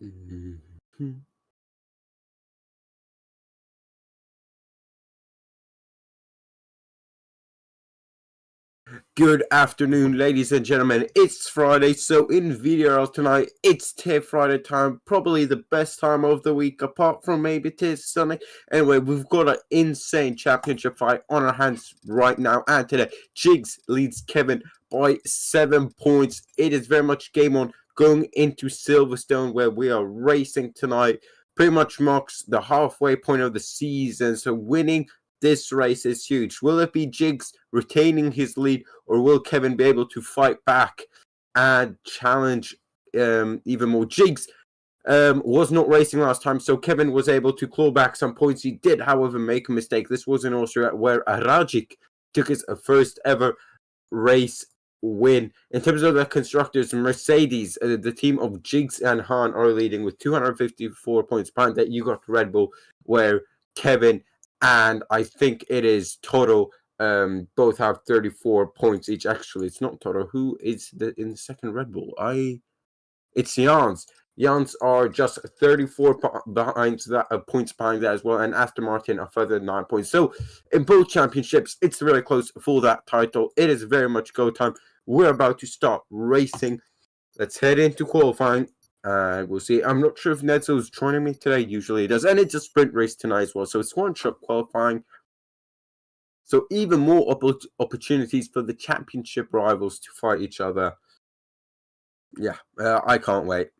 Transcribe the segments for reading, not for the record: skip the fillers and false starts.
Mhm. Good afternoon, ladies and gentlemen. It's Friday, so in VDRL tonight, it's Tip Friday time, probably the best time of the week, apart from maybe Tis Sunday. Anyway, we've got an insane championship fight on our hands right now, and today, Jigs leads Kevin by 7 points. It is very much game on going into Silverstone, where we are racing tonight. Pretty much marks the halfway point of the season, so winning this race is huge. Will it be Jigs retaining his lead, or will Kevin be able to fight back and challenge even more? Jigs was not racing last time, so Kevin was able to claw back some points. He did, however, make a mistake. This was in Austria, where Rajic took his first ever race win. In terms of the constructors, Mercedes, the team of Jigs and Han are leading with 254 points behind that. You got Red Bull, where Kevin and I think it is Toto both have 34 points each. Actually, it's not Toto. Who is in the second Red Bull? It's Jans. Jans are just 34 behind that points behind that as well, and Aston Martin a further 9 points. So in both championships, it's really close for that title. It is very much go time. We're about to start racing. Let's head into qualifying. We'll see. I'm not sure if Nedzo's joining me today. Usually he does. And it's a sprint race tonight as well. So it's one-shot qualifying. So even more opportunities for the championship rivals to fight each other. Yeah, I can't wait.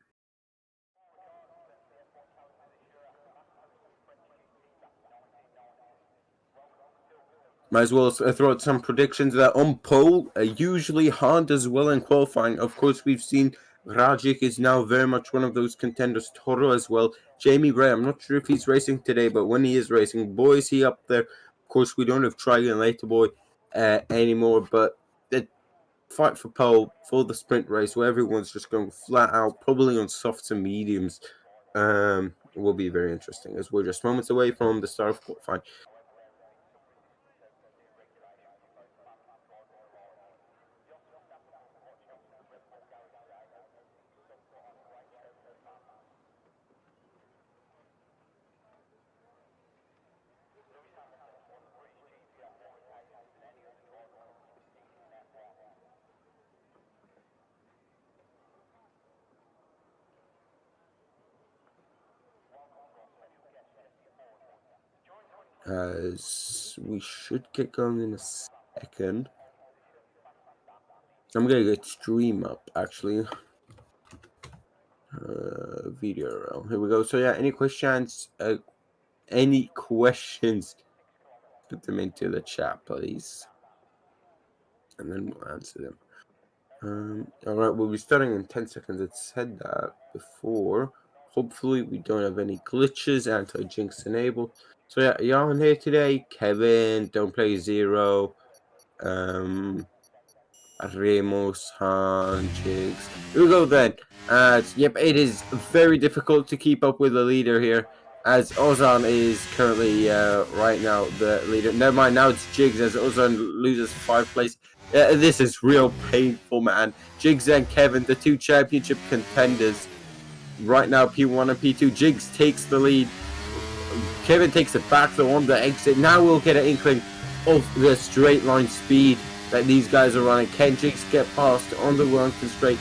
Might as well throw out some predictions that on pole. Usually Han does well in qualifying. Of course, we've seen Rajic is now very much one of those contenders. Toro as well. Jamie Ray, I'm not sure if he's racing today, but when he is racing, boy, is he up there. Of course, we don't have Trigon Later Boy anymore, but the fight for pole for the sprint race, where everyone's just going flat out, probably on softs and mediums, will be very interesting, as we're just moments away from the start of qualifying. As we should get going in a second. I'm gonna get stream up actually. VDRL. Here we go. So yeah, any questions? Any questions? Put them into the chat, please, and then we'll answer them. All right, we'll be starting in 10 seconds. It said that before. Hopefully, we don't have any glitches. Anti-jinx enabled. So yeah, y'all in here today. Kevin, don't play zero. Ramos, Han, Jigs. Here we go then. Yep, it is very difficult to keep up with the leader here, as Ozan is currently right now the leader. Never mind, now it's Jigs as Ozan loses 5th place. This is real painful, man. Jigs and Kevin, the two championship contenders. Right now, P1 and P2. Jigs takes the lead. Kevin takes it back though on the exit. Now we'll get an inkling of the straight line speed that these guys are running. Can Jigs get past on the Wellington straight?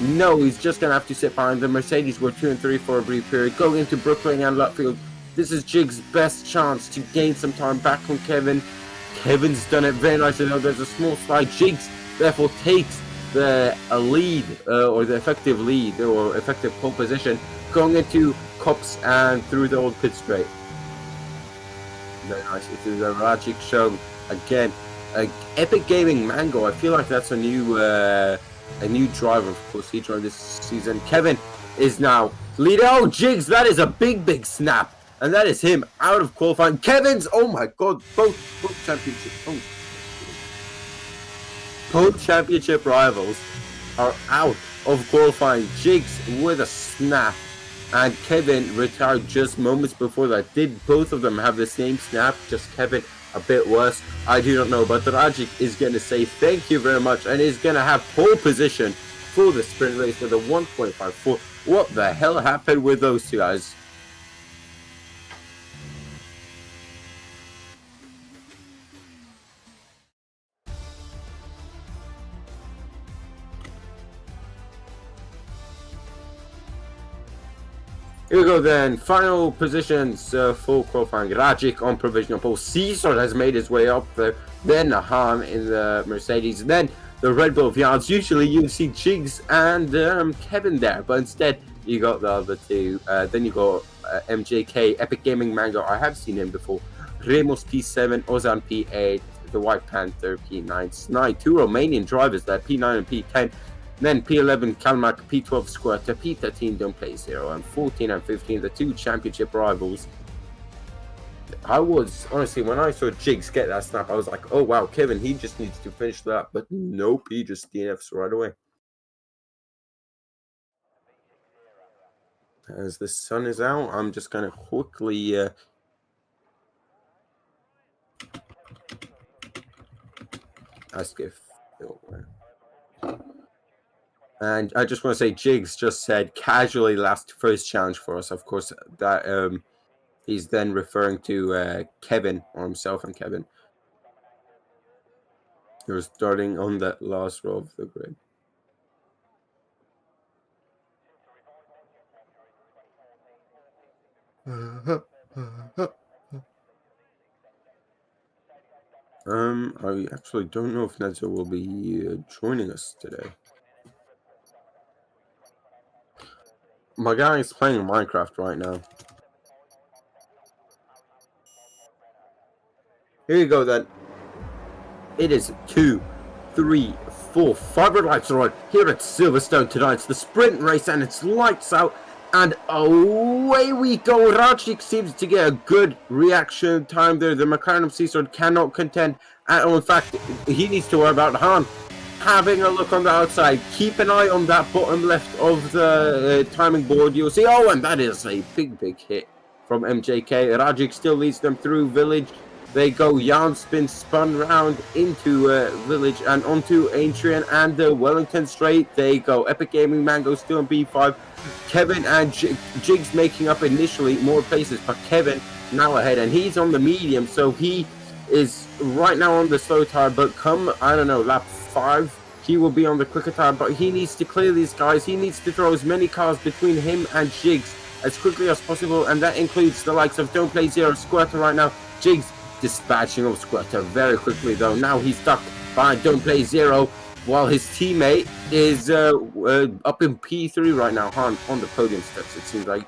No, he's just going to have to sit behind. The Mercedes were 2 and 3 for a brief period. Going into Brooklyn and Lutfield. This is Jigs' best chance to gain some time back from Kevin. Kevin's done it very nicely. Now there's a small slide. Jigs therefore takes the lead, or the effective lead, or effective pole position, going into Cops and through the old pit straight. Very nicely through the Rajic show again. Epic Gaming Mango. I feel like that's a new driver. Of course, he joined this season. Kevin is now leader. Oh, Jigs! That is a big snap, and that is him out of qualifying. Kevin's. Oh my God! Both championship. Oh. Both championship rivals are out of qualifying. Jigs with a snap, and Kevin retired just moments before that. Did both of them have the same snap? Just Kevin a bit worse? I do not know, but Rajic is going to say thank you very much and is going to have pole position for the sprint race with a 1.54. What the hell happened with those two guys? Here we go then. Final positions for qualifying. Rajic on provisional pole. Cesar has made his way up there. Then Han in the Mercedes. Then the Red Bull Vians. Usually you'd see Jigs and Kevin there, but instead you got the other two. Then you got MJK, Epic Gaming Mango. I have seen him before. Remos P7, Ozan P8, the White Panther P9. Two Romanian drivers there, P9 and P10. Then P11 Kalmak, P12 Squirter, P13 Don't Play Zero, and 14 and 15, the two championship rivals. I was, honestly, when I saw Jigs get that snap, I was like, oh wow, Kevin, he just needs to finish that. But nope, he just DNFs right away. As the sun is out, I'm just going to quickly... ask if... And I just want to say, Jigs just said casually last first challenge for us. Of course, that he's then referring to Kevin, or himself and Kevin. He was starting on that last row of the grid. I actually don't know if Nedzo will be joining us today. My guy is playing Minecraft right now. Here you go then. It is 2, 3, 4, 5 red lights are on here at Silverstone tonight. It's the sprint race and it's lights out. And away we go. Rajic seems to get a good reaction time there. The McLaren of Cesar cannot contend at all. In fact, he needs to worry about Han having a look on the outside. Keep an eye on that bottom left of the timing board. You'll see, oh, and that is a big hit from MJK. Rajic still leads them through Village. They go Jan spun round into Village and onto Atrian and Wellington Straight. They go Epic Gaming Mango still in B5. Kevin and Jigs making up initially more places, but Kevin now ahead, and he's on the medium, so he is right now on the slow tire, but come, I don't know, lap 5, he will be on the quicker tire, but he needs to clear these guys. He needs to throw as many cars between him and Jigs as quickly as possible, and that includes the likes of Don't Play Zero, Squirter right now. Jigs dispatching of Squirter very quickly though. Now he's stuck behind Don't Play Zero, while his teammate is up in P3 right now, on the podium steps, it seems like.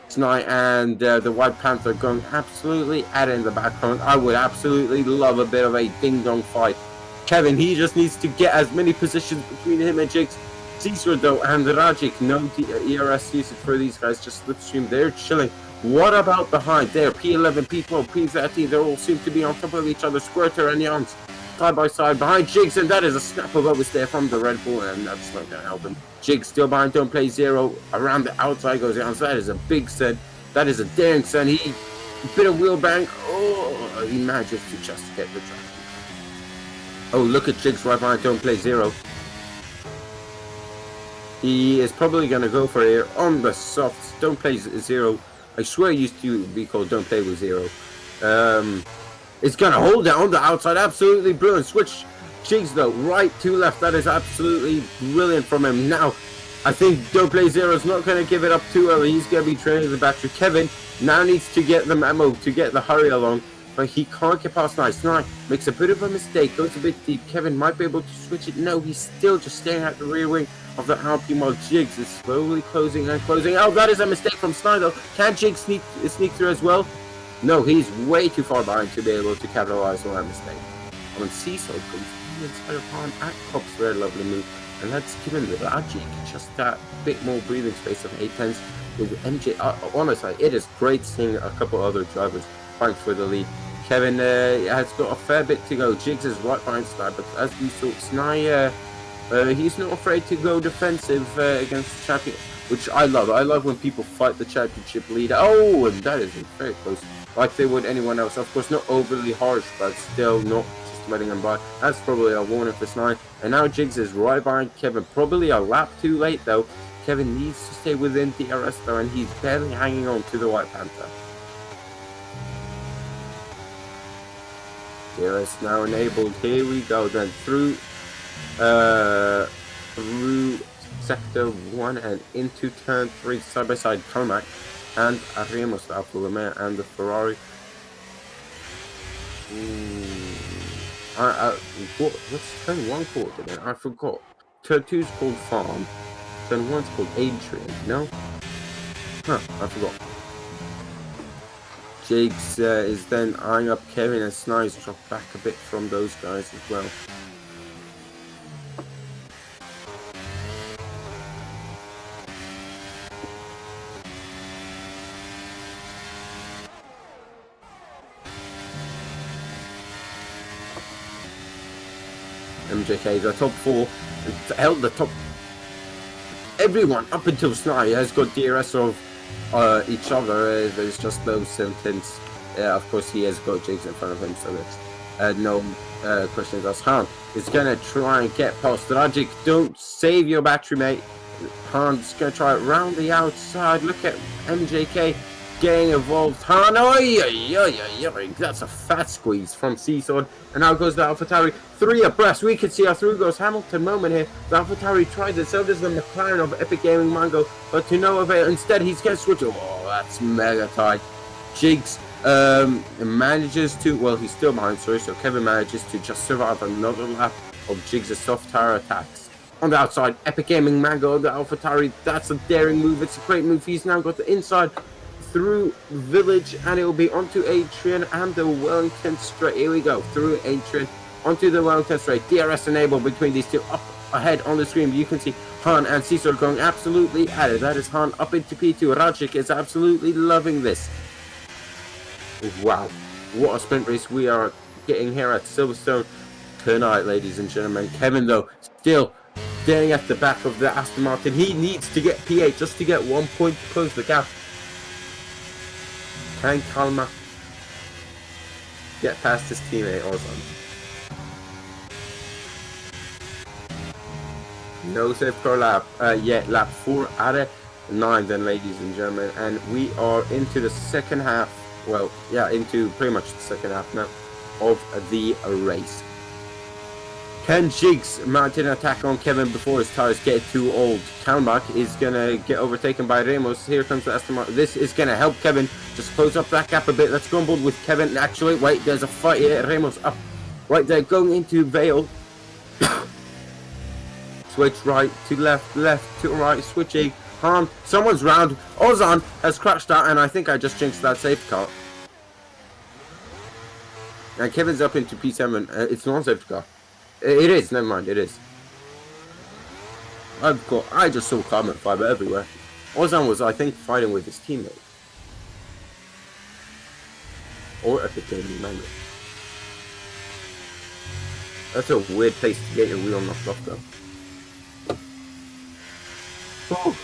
Tonight, and the White Panther going absolutely at it in the background. I would absolutely love a bit of a ding-dong fight. Kevin, he just needs to get as many positions between him and Jigs. Cesar, though, and Rajic, no ERS usage for these guys, just slipstream. They're chilling. What about behind there? P11, P12, P13, they all seem to be on top of each other. Squirter and Jans side by side behind Jigs, and that is a snap of oversteer from the Red Bull, and that's not going to help him. Jigs still behind Don't Play Zero. Around the outside goes Jans. That is a big send. That is a daring send. He bit of wheel bang. Oh, he manages to just get the track. Oh, look at Jigs right behind Don't Play Zero. He is probably going to go for it on the softs. Don't Play Zero. I swear it used to be called Don't Play with Zero. It's going to hold it on the outside. Absolutely brilliant. Switch Jigs though. Right to left. That is absolutely brilliant from him. Now, I think Don't Play Zero is not going to give it up too early. He's going to be training the battery. Kevin now needs to get the memo to get the hurry along. But he can't get past Nice. Nice makes a bit of a mistake. Goes a bit deep. Kevin might be able to switch it. No, he's still just staring at the rear wing of the Alpine while Jigs is slowly closing and closing. Oh, that is a mistake from Snyder. Can Jigs sneak through as well? No, he's way too far behind to be able to capitalize on that mistake. On Cecil comes the inside of Han at Cops. Very lovely move. And that's given the Rajic just that bit more breathing space of 8/10 with MJ. Honestly, it is great seeing a couple other drivers fight for the lead. Kevin has got a fair bit to go. Jigs is right behind Sny, but as we saw, Sny, he's not afraid to go defensive against the champion, which I love. I love when people fight the championship leader. Oh, and that is very close, like they would anyone else. Of course, not overly harsh, but still not just letting them by. That's probably a warning for Sny. And now Jigs is right behind Kevin. Probably a lap too late, though. Kevin needs to stay within DRS though, and he's barely hanging on to the White Panther. DRS now enabled. Here we go then through sector 1 and into turn 3, side by side Carmack and Ramos, the Alfa Romeo and the Ferrari. What's turn 1 called again? I forgot. Turn 2's called Farm. Turn 1's called Adrian. No? Huh, I forgot. Jakes is then eyeing up Kevin, and Snides dropped back a bit from those guys as well. MJK, the top 4, held the top. Everyone up until Snide has got DRS of each other. There's just no sentence. Of course, he has got Jakes in front of him, so there's no questions asked. Han is gonna try and get past Rajic. Don't save your battery, mate. Han's gonna try it round the outside. Look at MJK getting involved. Han, that's a fat squeeze from Seasword. And now goes the AlphaTauri 3 abreast. We can see how through goes Hamilton moment here. The AlphaTauri tried it, so does the McLaren of Epic Gaming Mango, but to no avail. Instead, he's going to switch. Oh, that's mega tight. Jigs manages to, well, he's still behind, sorry, so Kevin manages to just survive another lap of Jigs' soft tire attacks. On the outside, Epic Gaming Mango, the AlphaTauri, that's a daring move. It's a great move. He's now got the inside through Village, and it will be onto Adrian and the Wellington straight. Here we go, through Adrian onto the Wellington straight. DRS enabled between these two. Up ahead on the screen, you can see Han and Cesar going absolutely at it. That is Han up into P2. Rajic is absolutely loving this. Wow, what a sprint race we are getting here at Silverstone tonight, ladies and gentlemen. Kevin, though, still standing at the back of the Aston Martin. He needs to get P8 just to get 1 point to close the gap. Can Kalma get past his teammate Ozan? No safe car lap yet. Lap 4 out of 9 then, ladies and gentlemen. And we are into the second half. Well, yeah, into pretty much the second half now of the race. Can Jigs mount an attack on Kevin before his tires get too old? Kalmbach is going to get overtaken by Ramos. Here comes the Aston Martin. This is going to help Kevin just close up that gap a bit. Let's go on board with Kevin. Actually, wait, there's a fight here. Ramos up right there, going into Vale. Switch right to left, left to right, switching. Han, someone's round. Ozan has crashed out, and I think I just jinxed that safety car. And Kevin's up into P7. It's non-safety car. It is, never mind, it is. I just saw carbon fiber everywhere. Ozan was, I think, fighting with his teammate. Or Epic Gaming Mango. That's a weird place to get your wheel knocked off, though. Oh.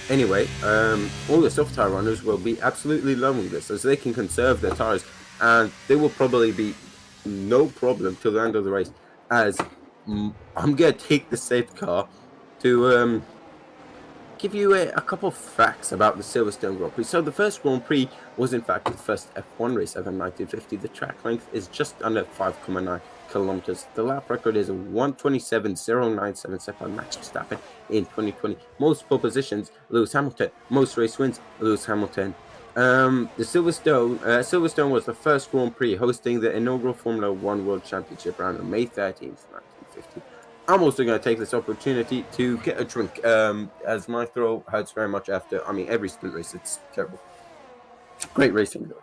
Anyway, all the soft tire runners will be absolutely loving this, as they can conserve their tires, and they will probably be no problem till the end of the race, as I'm going to take the safety car to give you a couple of facts about the Silverstone Grand Prix. So the first Grand Prix was in fact the first F1 race ever in 1950. The track length is just under 5.9 kilometers. The lap record is 1:27.097 set by Max Verstappen in 2020. Most pole positions, Lewis Hamilton. Most race wins, Lewis Hamilton. The Silverstone was the first Grand Prix hosting the inaugural Formula 1 World Championship round on May 13th, 1950. I'm also going to take this opportunity to get a drink, as my throat hurts very much after, every sprint race. It's terrible. Great racing, though.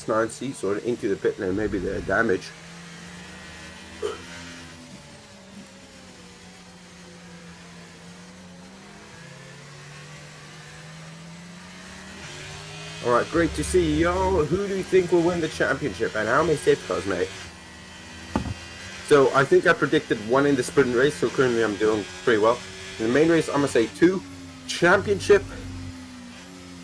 6-9C sort of into the pit lane, maybe the damage. Alright, great to see y'all. Who do you think will win the championship and how many safety cars, mate? So I think I predicted 1 in the sprint race, so currently I'm doing pretty well. In the main race, I'm going to say 2. Championship,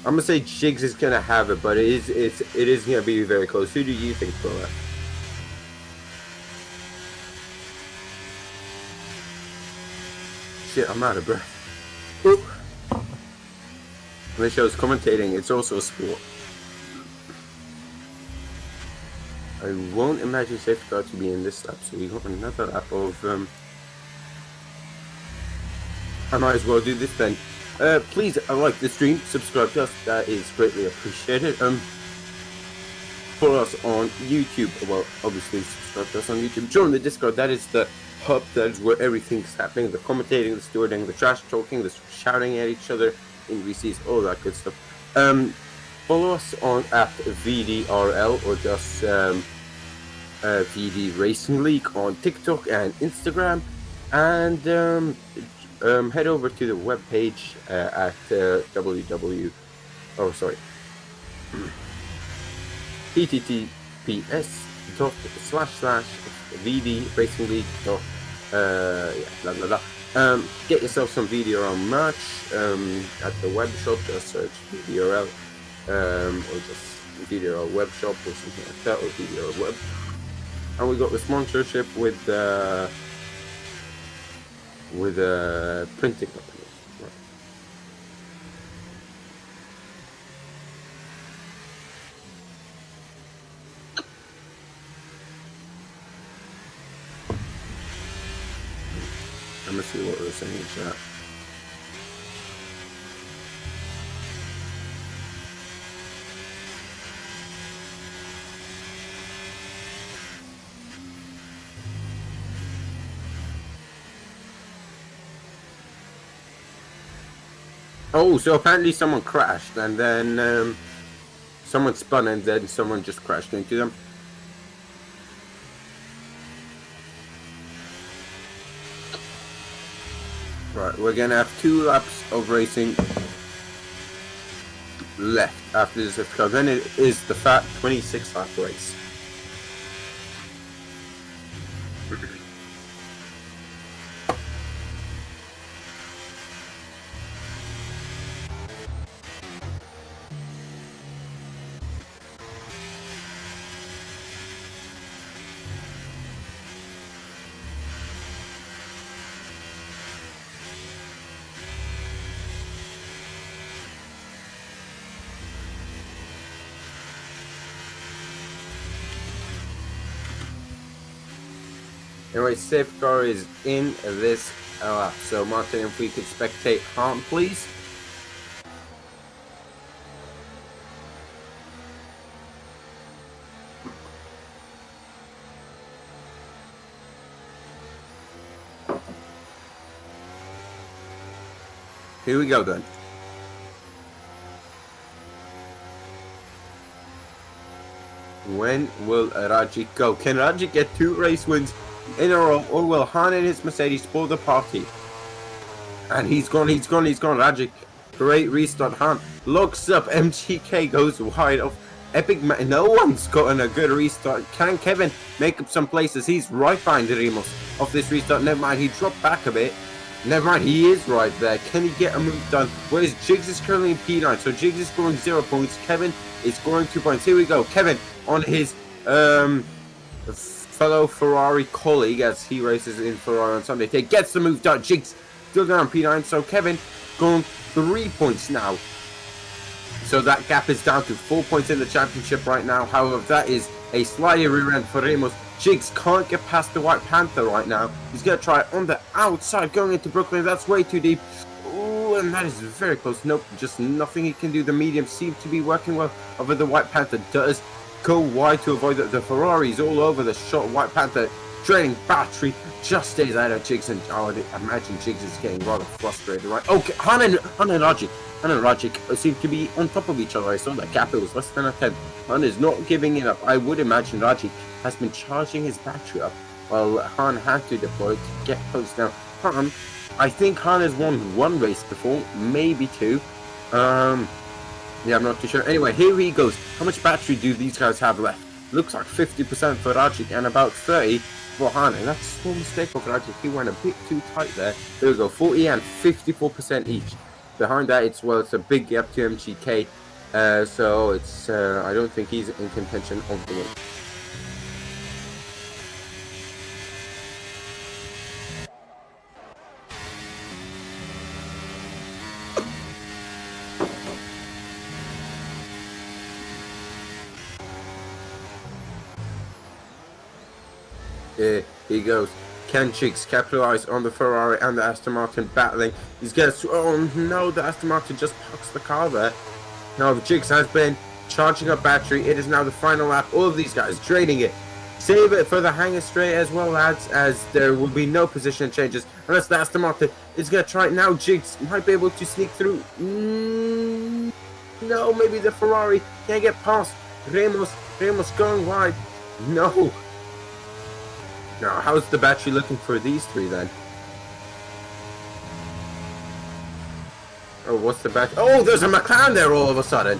I'm going to say Jigs is going to have it, but it is going to be very close. Who do you think will win? Shit, I'm out of breath. Oop. When the show's commentating, it's also a sport. I won't imagine safety car to be in this lap, so we got another lap of I might as well do this then. Please like the stream, subscribe to us, that is greatly appreciated. Follow us on YouTube, well obviously subscribe to us on YouTube, join the Discord, that is the hub, that is where everything's happening, the commentating, the stewarding, the trash talking, the shouting at each other in VCs, all that good stuff. Follow us on at VDRL or just VD Racing League on TikTok and Instagram, and head over to the webpage at https://VDRacingLeague. Get yourself some VDRL merch at the web shop. Just search VDRL or just VDRL web shop or something like that, or VDRL web. And we got the sponsorship with a printing company. Right. I'm gonna see what we're saying in chat. Oh, so apparently someone crashed and then someone spun and then someone just crashed into them. Right, we're gonna have 2 laps of racing left after this, because then it is the fat 26 lap race. Anyway, safe car is in this lap. So Martin, if we could spectate harm, please. Here we go then. When will Rajic go? Can Rajic get 2 race wins in a row, or will Han and his Mercedes spoil the party? And he's gone, Rajic. Great restart, Han. Looks up, MGK goes wide off. Epic man, no one's gotten a good restart. Can Kevin make up some places? He's right behind Ramos off this restart. Never mind, he dropped back a bit. Never mind, he is right there. Can he get a move done? Whereas Jigs is currently in P9, so Jigs is scoring 0 points. Kevin is scoring 2 points. Here we go. Kevin on his fellow Ferrari colleague as he races in Ferrari on Sunday. He gets the move done. Jigs still down P9, so Kevin going 3 points now. So that gap is down to 4 points in the championship right now. However, that is a slightly rear end for Ramos. Jigs can't get past the White Panther right now. He's going to try on the outside going into Brooklyn. That's way too deep. Ooh, and that is very close. Nope, just nothing he can do. The medium seems to be working well. However, the White Panther does go wide to avoid the Ferraris all over the shot. White Panther draining battery just stays out of Jigs, and I would imagine Jigs is getting rather frustrated, right? Okay, Han and Rajic Han and Rajic seem to be on top of each other. I saw that gap, it was less than a 10. Han is not giving it up. I would imagine Rajic has been charging his battery up while Han had to deploy to get close. Now, Han, I think Han has won one race before, maybe two. Yeah, I'm not too sure. Anyway, here he goes. How much battery do these guys have left? Looks like 50% for Rajic and about 30 for Han. And that's a small mistake of Rajic. He went a bit too tight there. There we go, 40 and 54% each. Behind that, it's a big gap to MGK. So it's I don't think he's in contention of the win. Here he goes. Can Jigs capitalize on the Ferrari and the Aston Martin battling? He's gets. Oh no, the Aston Martin just parks the car there. Now Jigs has been charging up battery. It is now the final lap. All of these guys draining it. Save it for the hangar straight as well, lads, as there will be no position changes unless the Aston Martin is going to try it now. Jigs might be able to sneak through. No, maybe the Ferrari can't get past. Ramos going wide. No. Now, how's the battery looking for these three then? Oh, what's the battery? Oh, there's a McLaren there all of a sudden.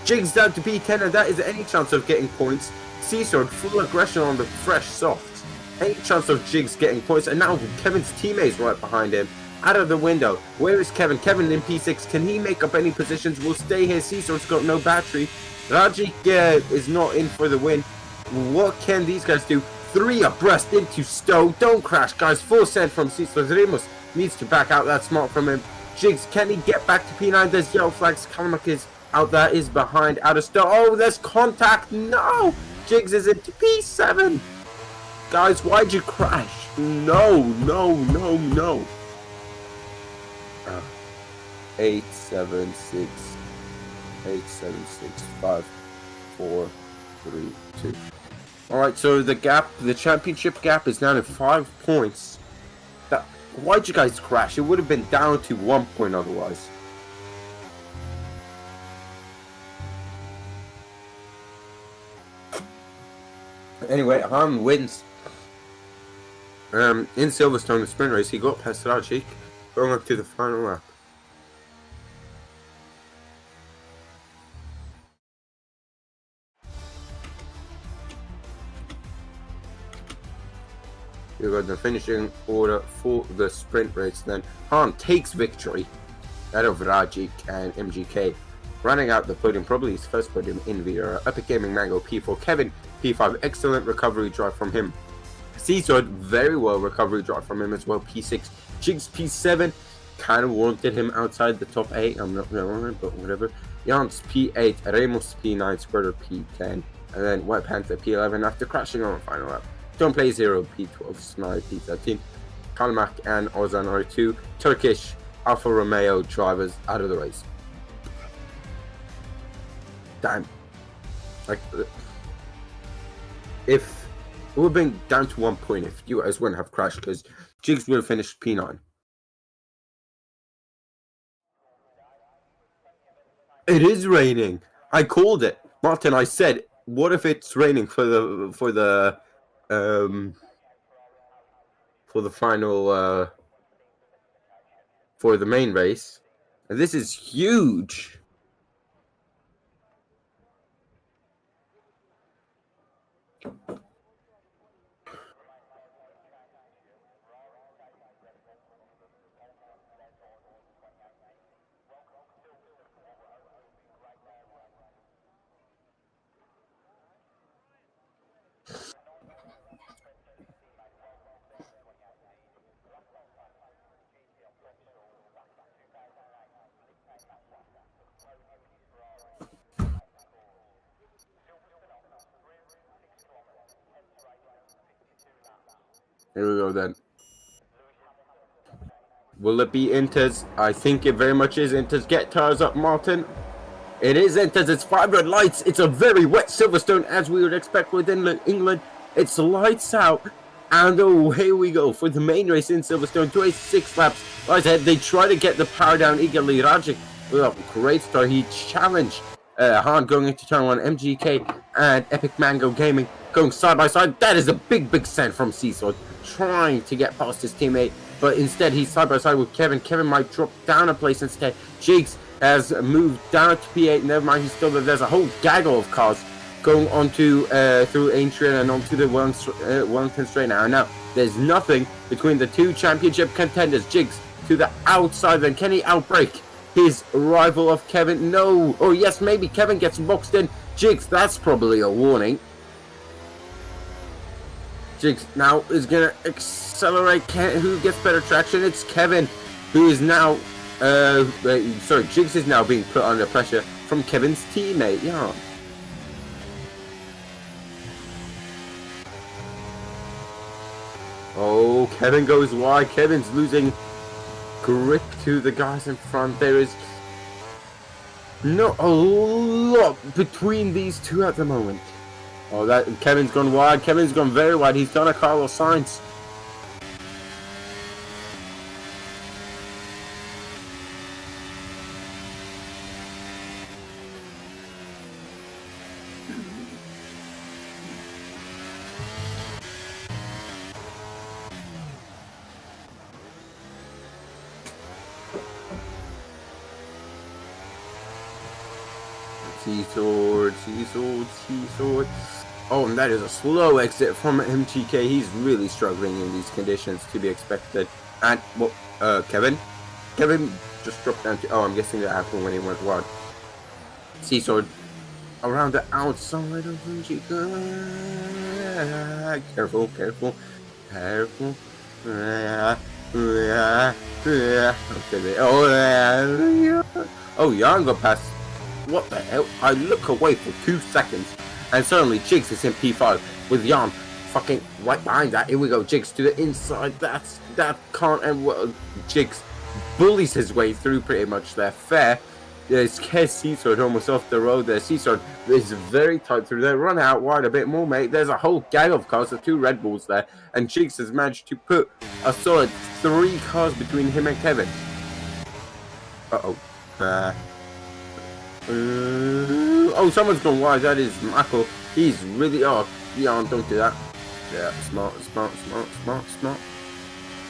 Jigs down to P10, and that is any chance of getting points. Seasword, full aggression on the fresh softs. Any chance of Jigs getting points, and now Kevin's teammates right behind him. Out of the window. Where is Kevin? Kevin in P6. Can he make up any positions? We'll stay here. Seasword's got no battery. Rajic is not in for the win. What can these guys do? 3 abreast into Stowe. Don't crash, guys. Full send from Seasword. Ramos needs to back out. That's smart from him. Jigs, can he get back to P9? There's yellow flags. Kalmak is out there, is behind. Out of Stowe. Oh, there's contact. No! Jigs is into P7. Guys, why'd you crash? No. 8, 7, 6, 5, 4, 3, 2. Alright, so the championship gap is down to 5 points. Why'd you guys crash? It would have been down to 1 point otherwise. Anyway, Han wins. In Silverstone, the sprint race, he got past Rajic, going up to the final lap. We got the finishing order for the sprint race then. Han takes victory out of Rajic and MGK. Running out the podium, probably his first podium in VDRL. Epic Gaming Mango P4, Kevin P5, excellent recovery drive from him. Seasword, very well recovery drive from him as well, P6. Jigs P7, kind of wanted him outside the top 8, I'm not gonna lie, but whatever. Jans P8, Ramos P9, Squirter P10, and then White Panther P11 after crashing on the final lap. Don't Play 0, P12, Snipe, P13, Kalmak and Ozan are 2 Turkish Alfa Romeo drivers out of the race. Damn. Like, if it would have been down to 1 point if you guys wouldn't have crashed, because Jigs would have finished P9. It is raining. I called it. Martin, I said, what if it's raining for the final for the main race? And this is huge. Here we go then. Will it be Inters? I think it very much is Inters. Get tires up, Martin. It is Inters. It's 5 red lights. It's a very wet Silverstone, as we would expect within England. It's lights out. And away we go for the main race in Silverstone. 26 laps. Right ahead, they try to get the power down eagerly. Rajic Well, great start. He challenged Han going into turn 1. MGK and Epic Mango Gaming going side by side. That is a big send from Seasword, trying to get past his teammate, but instead he's side by side with Kevin. Kevin might drop down a place instead. Jigs has moved down to P8. Never mind, he's still there. There's a whole gaggle of cars going onto through Aintree and onto the Wellington straight now. There's nothing between the two championship contenders. Jigs to the outside, then can he outbreak his rival of Kevin? No. Or yes, maybe Kevin gets boxed in. Jigs, that's probably a warning. Jigs now is going to accelerate. Who gets better traction? It's Kevin, who is now... Jigs is now being put under pressure from Kevin's teammate, Jan. Oh, Kevin goes wide. Kevin's losing grip to the guys in front. There is not a lot between these two at the moment. Oh, that Kevin's gone wide. Kevin's gone very wide. He's done a Carlos Sainz. T-sword. Oh, and that is a slow exit from MGK. He's really struggling in these conditions, to be expected. And, well, Kevin just dropped down to... Oh, I'm guessing that happened when he went wide. T-sword around the outside of MGK. Careful. Okay, oh, Jan got past. What the hell? I look away for 2 seconds, and suddenly Jigs is in P5 with Jan fucking right behind that. Here we go, Jigs to the inside. That can't end well. Jigs bullies his way through pretty much there. Fair. There's Seasword almost off the road there. Seasword is very tight through there. Run out wide a bit more, mate. There's a whole gang of cars, the 2 Red Bulls there, and Jigs has managed to put a solid 3 cars between him and Kevin. Oh, someone's gone wide. That is Michael. He's really... Oh, Jan, don't do that. Yeah, smart.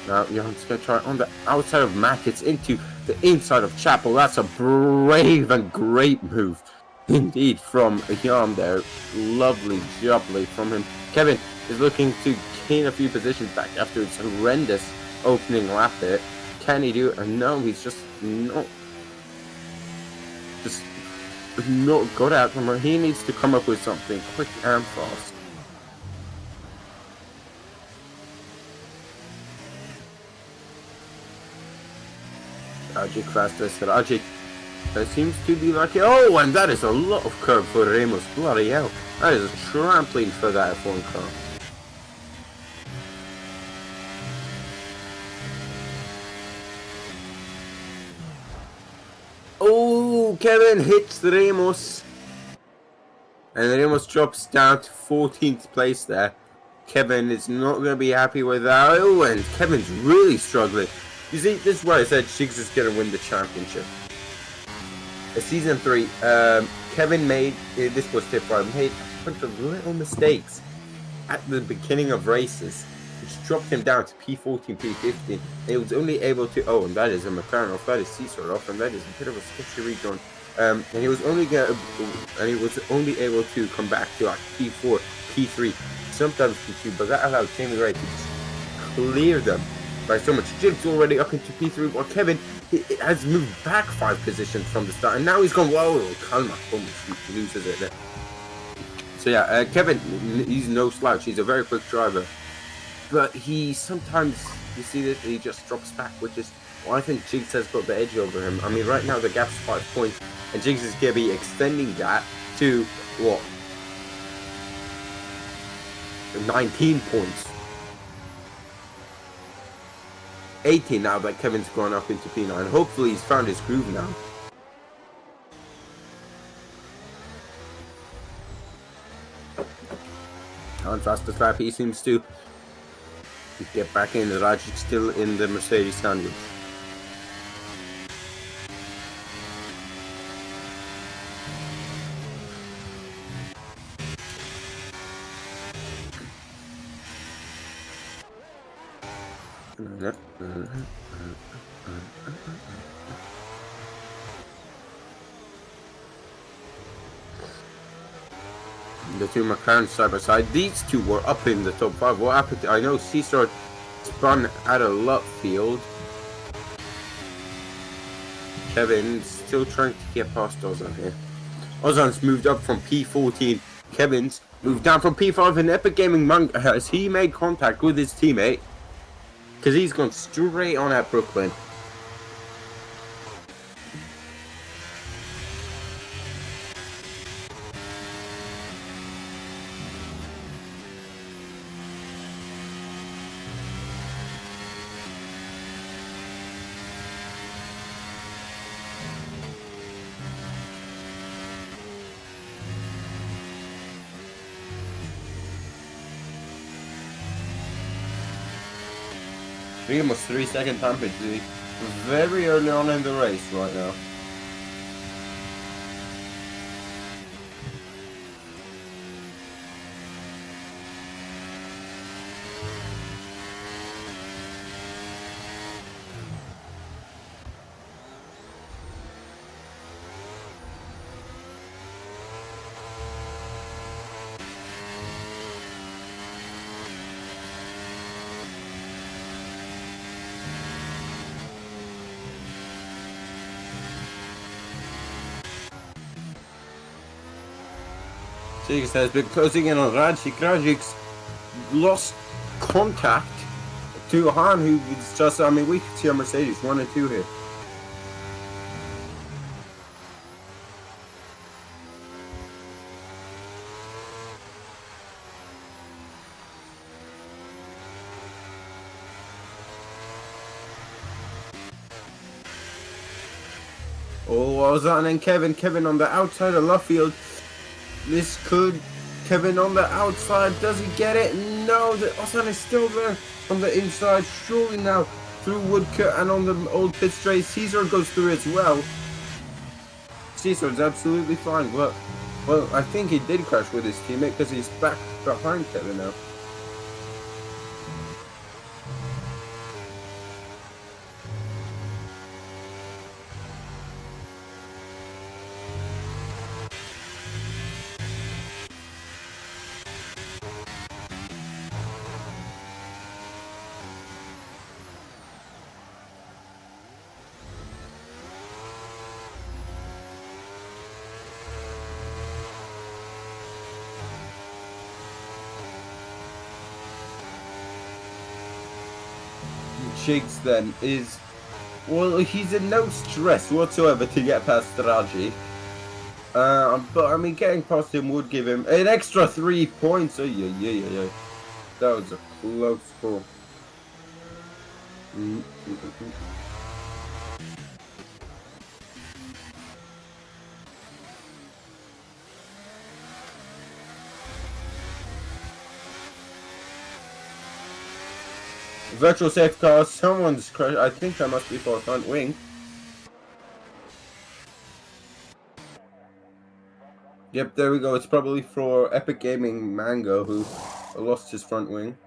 Now, Jan's going to try on the outside of Mac. It's into the inside of Chapel. That's a brave and great move indeed from Jan there. Lovely jubbly from him. Kevin is looking to gain a few positions back after its horrendous opening lap there. Can he do it? No, he's just not... not got out from her. He needs to come up with something quick and fast. Ajik faster, Ajik seems to be like... Oh, and that is a lot of curve for Ramos. Bloody hell. That is a trampoline for that F1 car. Oh, Kevin hits Ramos. And Ramos drops down to 14th place there. Kevin is not going to be happy with that. Oh, and Kevin's really struggling. You see, this is why I said Jigs is going to win the championship. Season 3, Kevin made, this was tip 5, made a bunch of little mistakes at the beginning of races, which dropped him down to P14, P15. He was only able to, oh, and that is a McLaren off, that is Seasword off, and that is a bit of a sketchy recon. And he was only able to come back to like P4, P3, sometimes P2, but that allowed Jamie Ray to just clear them by so much. Jigs already up into P3, while Kevin has moved back 5 positions from the start, and now he's gone, whoa, Kalma almost loses it there. So yeah, Kevin, he's no slouch, he's a very quick driver, but he sometimes, you see that he just drops back, which is, well, I think Jigs has got the edge over him. I mean, right now the gap's 5 points, and Jigs is going to be extending that to, what, 19 points. 18 now that Kevin's gone up into P9. Hopefully he's found his groove now. On fastest lap, he seems to get back in. Rajic still in the Mercedes sandwich. The two McLarens side by side. These two were up in the top 5. What happened? I know Cesar spun out of left field. Kevin's still trying to get past Ozan here. Ozan's moved up from P14. Kevin's moved down from P5 in Epic Gaming Manga. Has he made contact with his teammate? Because he's gone straight on at Brooklyn. Almost 3-second time penalty. Very early on in the race right now. Jigs has been closing in on Rajic. Rajic's lost contact to Han, who's just, I mean, we could see a Mercedes 1 and 2 here. Oh, Ozan and Kevin on the outside of left field. This could, Kevin on the outside, does he get it? No, the Ozan is still there on the inside, surely now through Woodcut and on the old pit straight. Cesar goes through as well. Cesar's absolutely fine, but, well, I think he did crash with his teammate because he's back behind Kevin now. Jigs then is, well, he's in no stress whatsoever to get past Raji. But I mean, getting past him would give him an extra 3 points. Oh, yeah. That was a close call. Virtual safe car, someone's crashed. I think that must be for a front wing. Yep, there we go. It's probably for Epic Gaming Mango, who lost his front wing.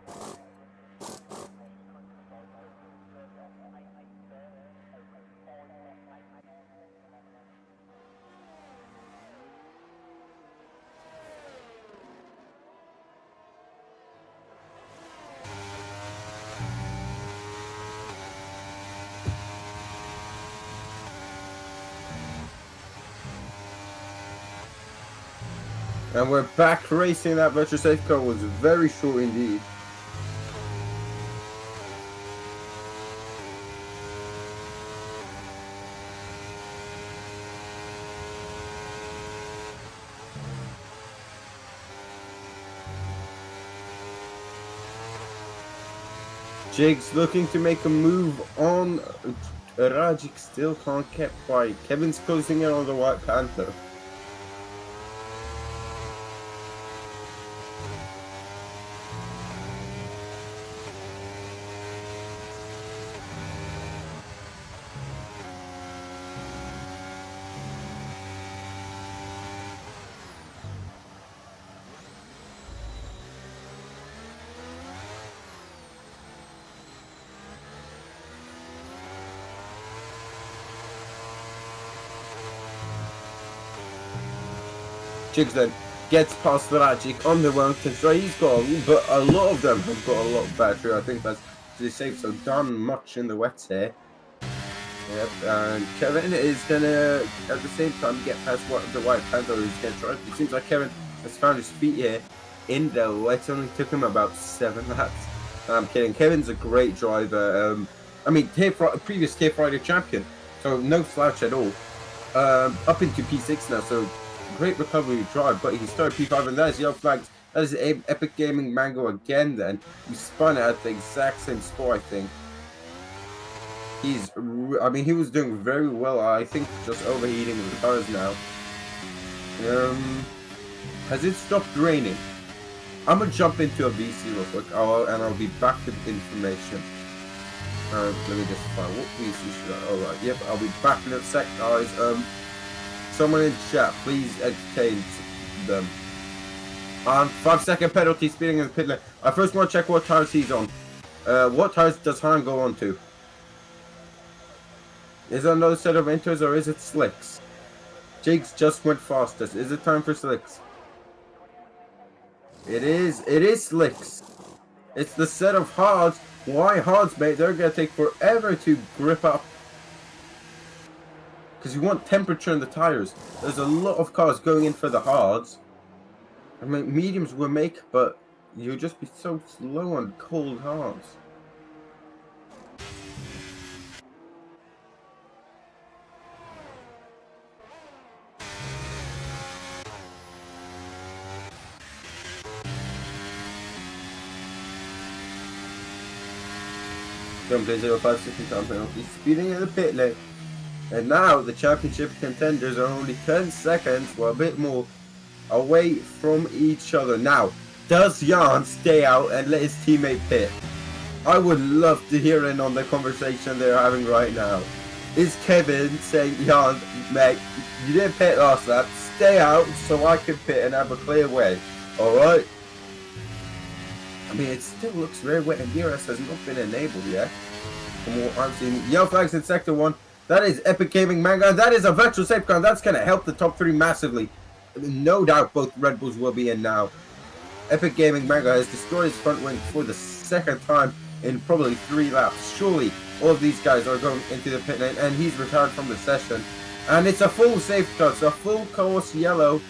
And we're back racing. That virtual safe car was very short indeed. Jigs looking to make a move on. Rajic still can't get quiet. Kevin's closing in on the White Panther. Jigs then gets past the Logic on the Wellington. So he's got, but a lot of them have got a lot of battery. I think that's to save. So done much in the wets here. Yep, and Kevin is gonna at the same time get past what the White Panther is gonna try. It seems like Kevin has found his feet here in the wet. Only took him about 7 laps. I'm kidding. Kevin's a great driver. I mean, previous Tier Friday champion, so no slouch at all. Up into P6 now, so great recovery drive. But he started P5, and that is yellow flags. That is Epic Gaming Mango again. Then he spun at the exact same spot, I think. I mean, he was doing very well. I think just overheating with the cars now. Has it stopped raining? I'm gonna jump into a VC real quick, and I'll be back with information. Let me just find what VC should I. Alright, yep, I'll be back in a sec, guys. Someone in chat, please entertain them. 5-second penalty, speeding in the pit lane. I first want to check what tires he's on. What tires does Han go on to? Is it another set of inters or is it slicks? Jigs just went fastest. Is it time for slicks? It is slicks. It's the set of hards. Why hards, mate? They're gonna take forever to grip up. Because you want temperature in the tires. There's a lot of cars going in for the hards. I mean, mediums will make, but you'll just be so slow on cold hards. Don't play 0.5 time penalty, speeding in the pit lane. And now the championship contenders are only 10 seconds, or a bit more, away from each other. Now, does Jan stay out and let his teammate pit? I would love to hear in on the conversation they're having right now. Is Kevin saying, Jan, mate, you didn't pit last lap, stay out so I can pit and have a clear way, alright? I mean, it still looks very wet, and DRS has not been enabled yet. From what I'm seeing, yellow flags in Sector 1. That is Epic Gaming Manga. That is a virtual safe car. That's going to help the top 3 massively. No doubt both Red Bulls will be in now. Epic Gaming Manga has destroyed his front wing for the 2nd time in probably 3 laps. Surely all of these guys are going into the pit lane, and he's retired from the session. And it's a full safe car. It's a full course yellow.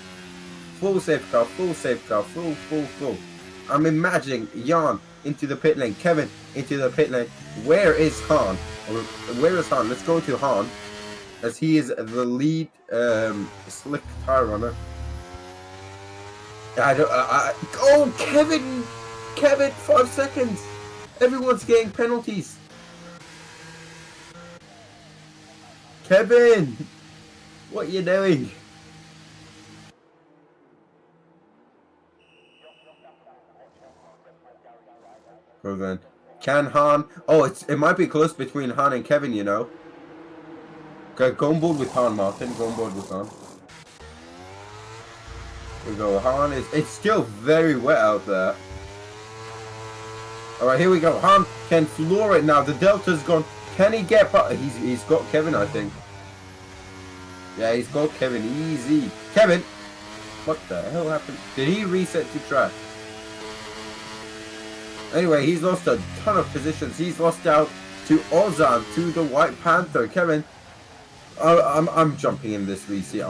Full safe car, full safe car, full. I'm imagining Jan into the pit lane, Kevin into the pit lane. Where is Han? Where is Han? Let's go to Han, as he is the lead slick tire runner. Oh, Kevin, 5 seconds. Everyone's getting penalties. Kevin, what are you doing? So then, can Han? Oh, it might be close between Han and Kevin, you know. Okay, go on board with Han, Martin. Go on board with Han. Here we go. Han is. It's still very wet out there. All right, here we go. Han can floor it now. The Delta's gone. Can he get? He's got Kevin, I think. Yeah, he's got Kevin. Easy. Kevin. What the hell happened? Did he reset to track? Anyway, he's lost a ton of positions. He's lost out to Ozan, to the White Panther. Kevin, I'm jumping in this VC.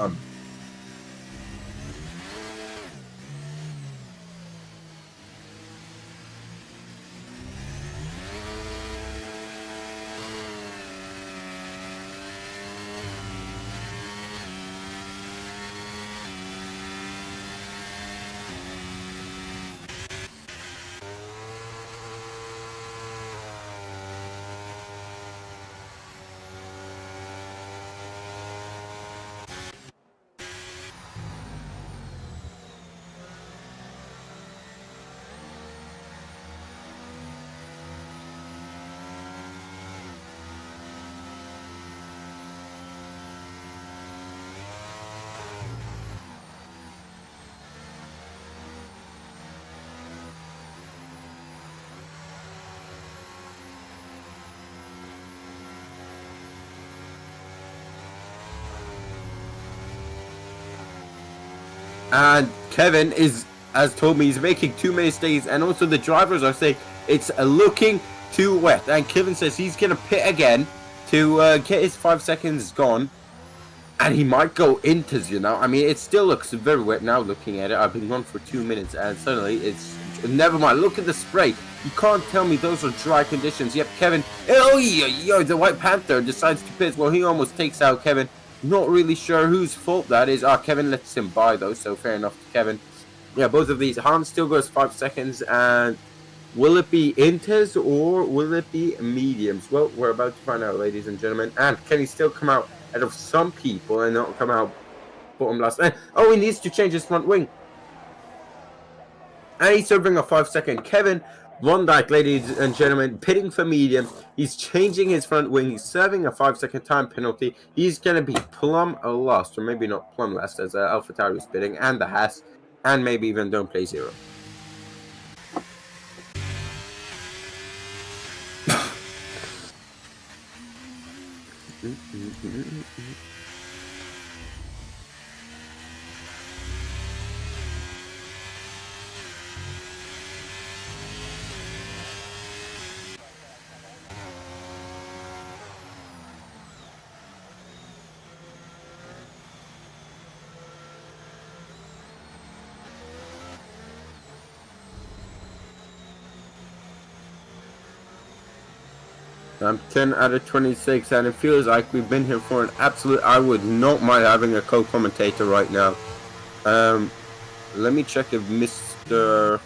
And Kevin has told me he's making too many mistakes, and also the drivers are saying it's looking too wet. And Kevin says he's going to pit again to get his 5 seconds gone. And he might go inters, you know. I mean, it still looks very wet now looking at it. I've been on for 2 minutes and suddenly it's... Never mind, look at the spray. You can't tell me those are dry conditions. Yep, Kevin... Oh, yo, the White Panther decides to pit. Well, he almost takes out Kevin. Not really sure whose fault that is. Kevin lets him by, though, so fair enough to Kevin. Yeah, both of these. Hans still goes 5 seconds, and... Will it be inters or will it be mediums? Well, we're about to find out, ladies and gentlemen. And can he still come out out of some people and not come out bottom last? Oh, he needs to change his front wing. And he's serving a 5 second. Kevin Von Dijk, ladies and gentlemen, pitting for mediums. He's changing his front wing. He's serving a 5 second time penalty. He's going to be plumb last, or maybe not plumb last, as AlphaTauri is pitting, and the Haas, and maybe even don't play zero. I'm 10 out of 26, and it feels like we've been here for an absolute... I would not mind having a co-commentator right now. Let me check if Mr...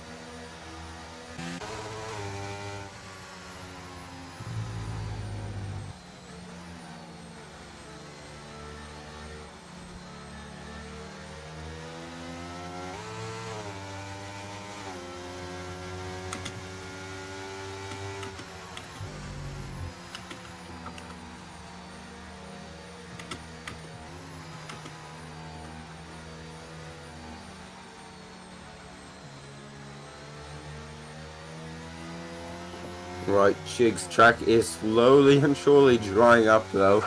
Right, Chig's track is slowly and surely drying up, though.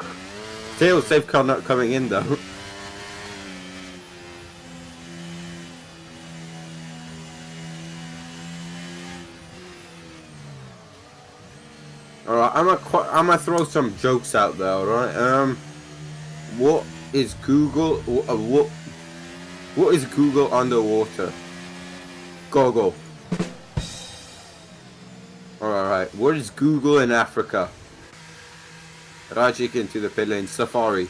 Still, safe car not coming in, though. Alright, I'm gonna throw some jokes out there, alright? What is Google... What is Google underwater? Go. Alright, what is Google in Africa? Rajik into the pit lane, Safari.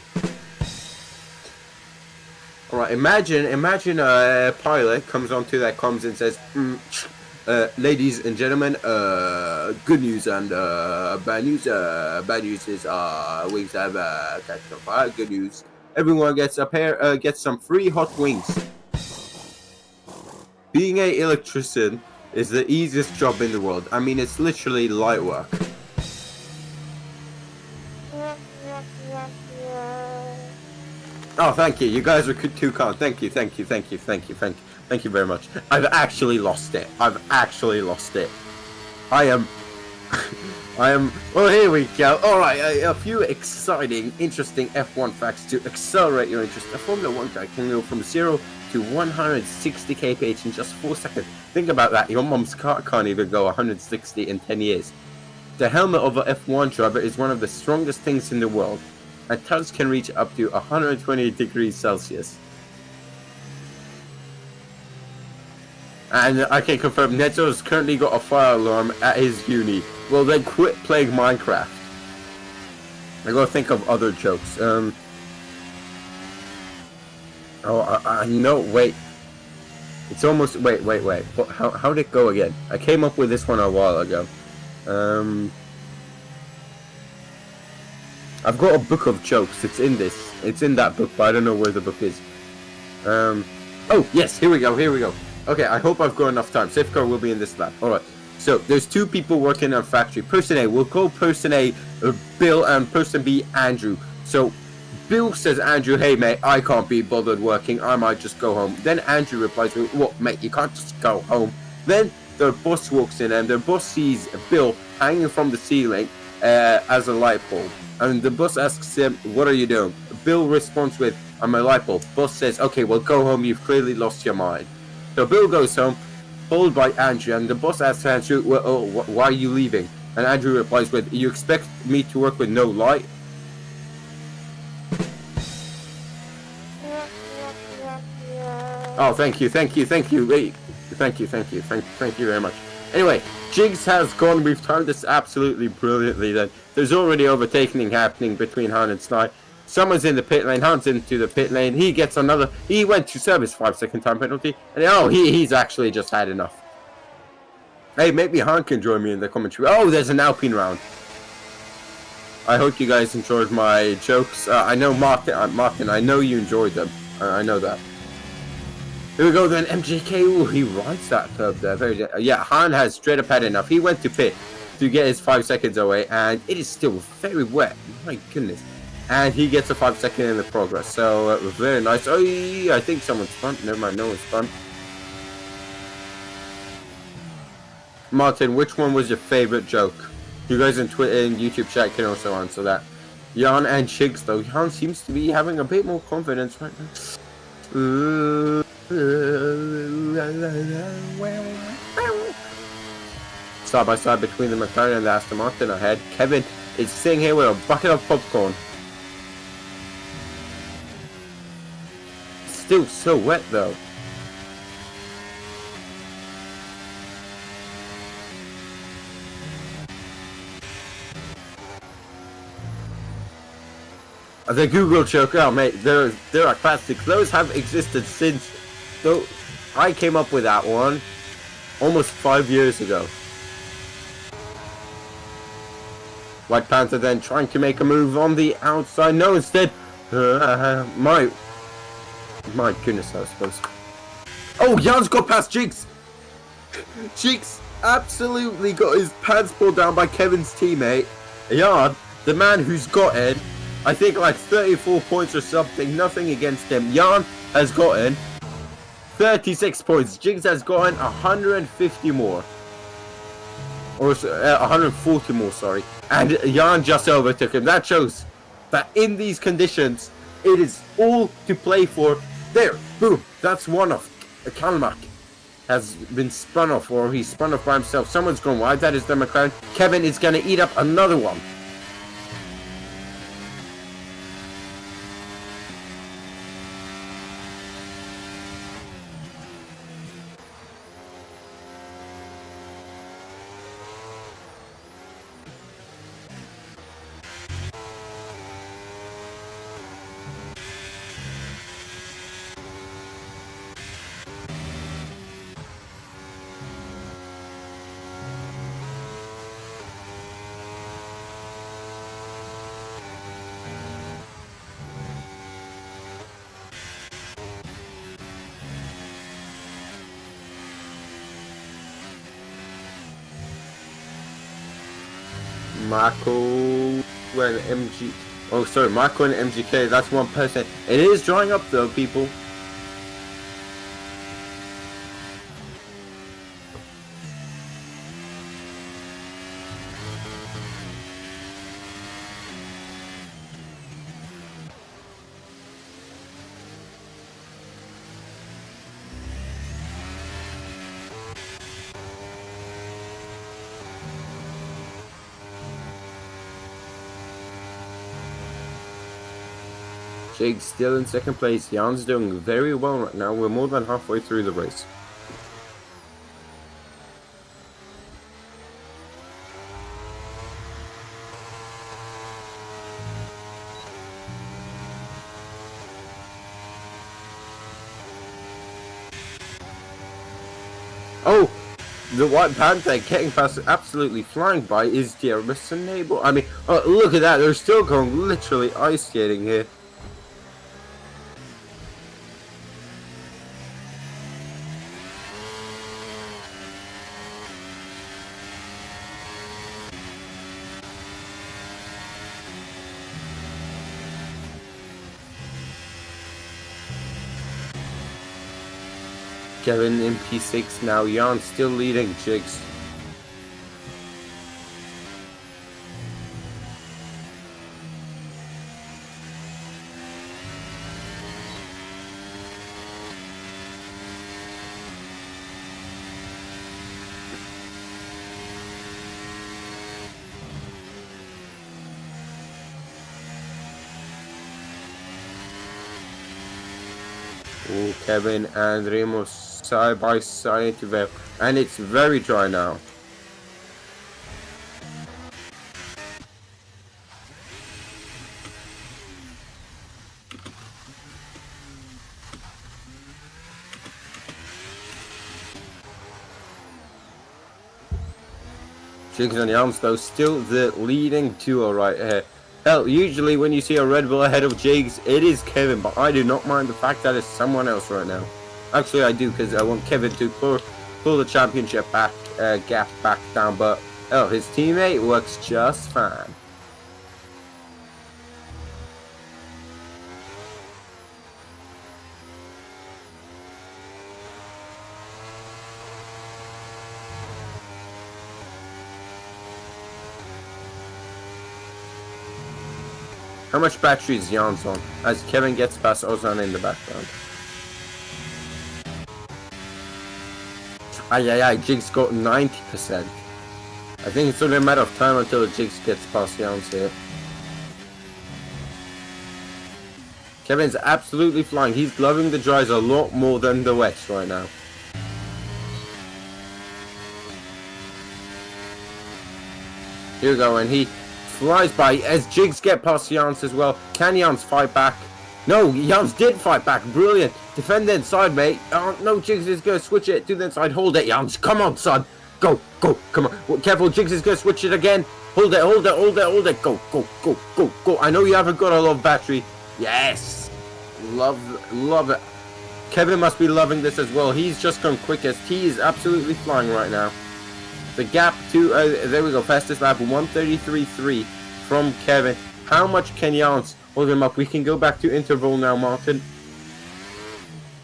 Alright, imagine a pilot comes onto their comms and says, ladies and gentlemen, good news and bad news. Bad news is wings have catch on fire. Good news, everyone gets a pair, gets some free hot wings. Being an electrician is the easiest job in the world. I mean, it's literally light work. Oh, thank you. You guys are too kind. Thank you very much. I've actually lost it. I am... Well, here we go. Alright, a few exciting, interesting F1 facts to accelerate your interest. A Formula 1 guy can go from 0 to 160 kph in just 4 seconds. Think about that. Your mom's car can't even go 160 in 10 years. The helmet of an F1 driver is one of the strongest things in the world. And tires can reach up to 120 degrees Celsius. And I can confirm Neto's currently got a fire alarm at his uni. Well, then quit playing Minecraft. I gotta think of other jokes. I know, wait. It's almost, wait. What, how'd it go again? I came up with this one a while ago. I've got a book of jokes. It's in that book, but I don't know where the book is. Oh, yes, here we go. Okay, I hope I've got enough time. Safecar will be in this lap. Alright, so there's two people working in a factory. Person A, we'll call person A Bill, and person B Andrew. So Bill says, Andrew, hey mate, I can't be bothered working, I might just go home. Then Andrew replies, what mate, you can't just go home. Then their boss walks in, and their boss sees Bill hanging from the ceiling as a light bulb. And the boss asks him, what are you doing? Bill responds with, on my light bulb. Boss says, okay, well, go home. You've clearly lost your mind. So Bill goes home, followed by Andrew, and the boss asks Andrew, well, why are you leaving? And Andrew replies with, you expect me to work with no light? Oh, thank you. Wait. Thank you very much. Anyway, Jigs has gone. We've timed this absolutely brilliantly then. There's already overtaking happening between Han and Sly. Someone's in the pit lane. Han's into the pit lane. He gets another. He went to serve his 5-second time penalty. And he's actually just had enough. Hey, maybe Han can join me in the commentary. Oh, there's an Alpine round. I hope you guys enjoyed my jokes. I know Martin, I know you enjoyed them. I know that. Here we go then, MJK. Ooh, he rides that curb there. Yeah, Han has straight up had enough. He went to pit to get his 5 seconds away, and it is still very wet. My goodness. And he gets a 5 second in the progress. So, very nice. Oh, I think someone's spun. Never mind, no one's spun. Martin, which one was your favorite joke? You guys in Twitter and YouTube chat can also answer that. Jan and Chigs, though. Jan seems to be having a bit more confidence right now. Side by side between the McLaren and the Aston Martin ahead. Kevin is sitting here with a bucket of popcorn. Still so wet though. The Google joke, oh mate, there are classics. Those have existed since, though I came up with that one almost 5 years ago. White Panther then trying to make a move on the outside. No, instead, my goodness, I suppose. Oh, Jan's got past Jigs. Jigs absolutely got his pants pulled down by Kevin's teammate. Jan, the man who's got it. I think like 34 points or something, nothing against him. Jan has gotten 36 points. Jigs has gotten 150 more. Or 140 more, sorry. And Jan just overtook him. That shows that in these conditions, it is all to play for. There, boom. That's one off. Kalmak has been spun off, or he's spun off by himself. Someone's gone wide. That is the McLaren. Kevin is going to eat up another one. Marco and MG. Oh, sorry, Marco and MGK. That's one person. It is drying up though, people. Jake's still in second place. Jan's doing very well right now. We're more than halfway through the race. Oh! The White Panther getting past, absolutely flying by, is the Arisen neighbor. I mean, oh, look at that. They're still going literally ice skating here. Kevin in P6 now. Jan still leading Jigs. Ooh, Kevin and Remo side by side into Vale. And it's very dry now. Jigs and Yams though still the leading duo right here. Hell, usually when you see a Red Bull ahead of Jigs, it is Kevin, but I do not mind the fact that it's someone else right now. Actually, I do, because I want Kevin to pull the championship gap back down, but oh, his teammate works just fine. How much battery is Jan's on? As Kevin gets past Ozan in the background. Ay, Jigs got 90%. I think it's only a matter of time until Jigs gets past Jan's here. Kevin's absolutely flying. He's loving the dries a lot more than the wets right now. Here we go, and he flies by as Jigs get past Jans as well. Can Jans fight back? No, Jans did fight back. Brilliant. Defend the inside, mate. Oh, no, Jigs is going to switch it to the inside. Hold it, Jans. Come on, son. Go. Come on. Well, careful, Jigs is going to switch it again. Hold it. Go. I know you haven't got a lot of battery. Yes. Love it. Kevin must be loving this as well. He's just gone quickest. He is absolutely flying right now. The gap to, there we go, fastest lap, 1:33.3 from Kevin. How much can Jans hold him up? We can go back to interval now, Martin.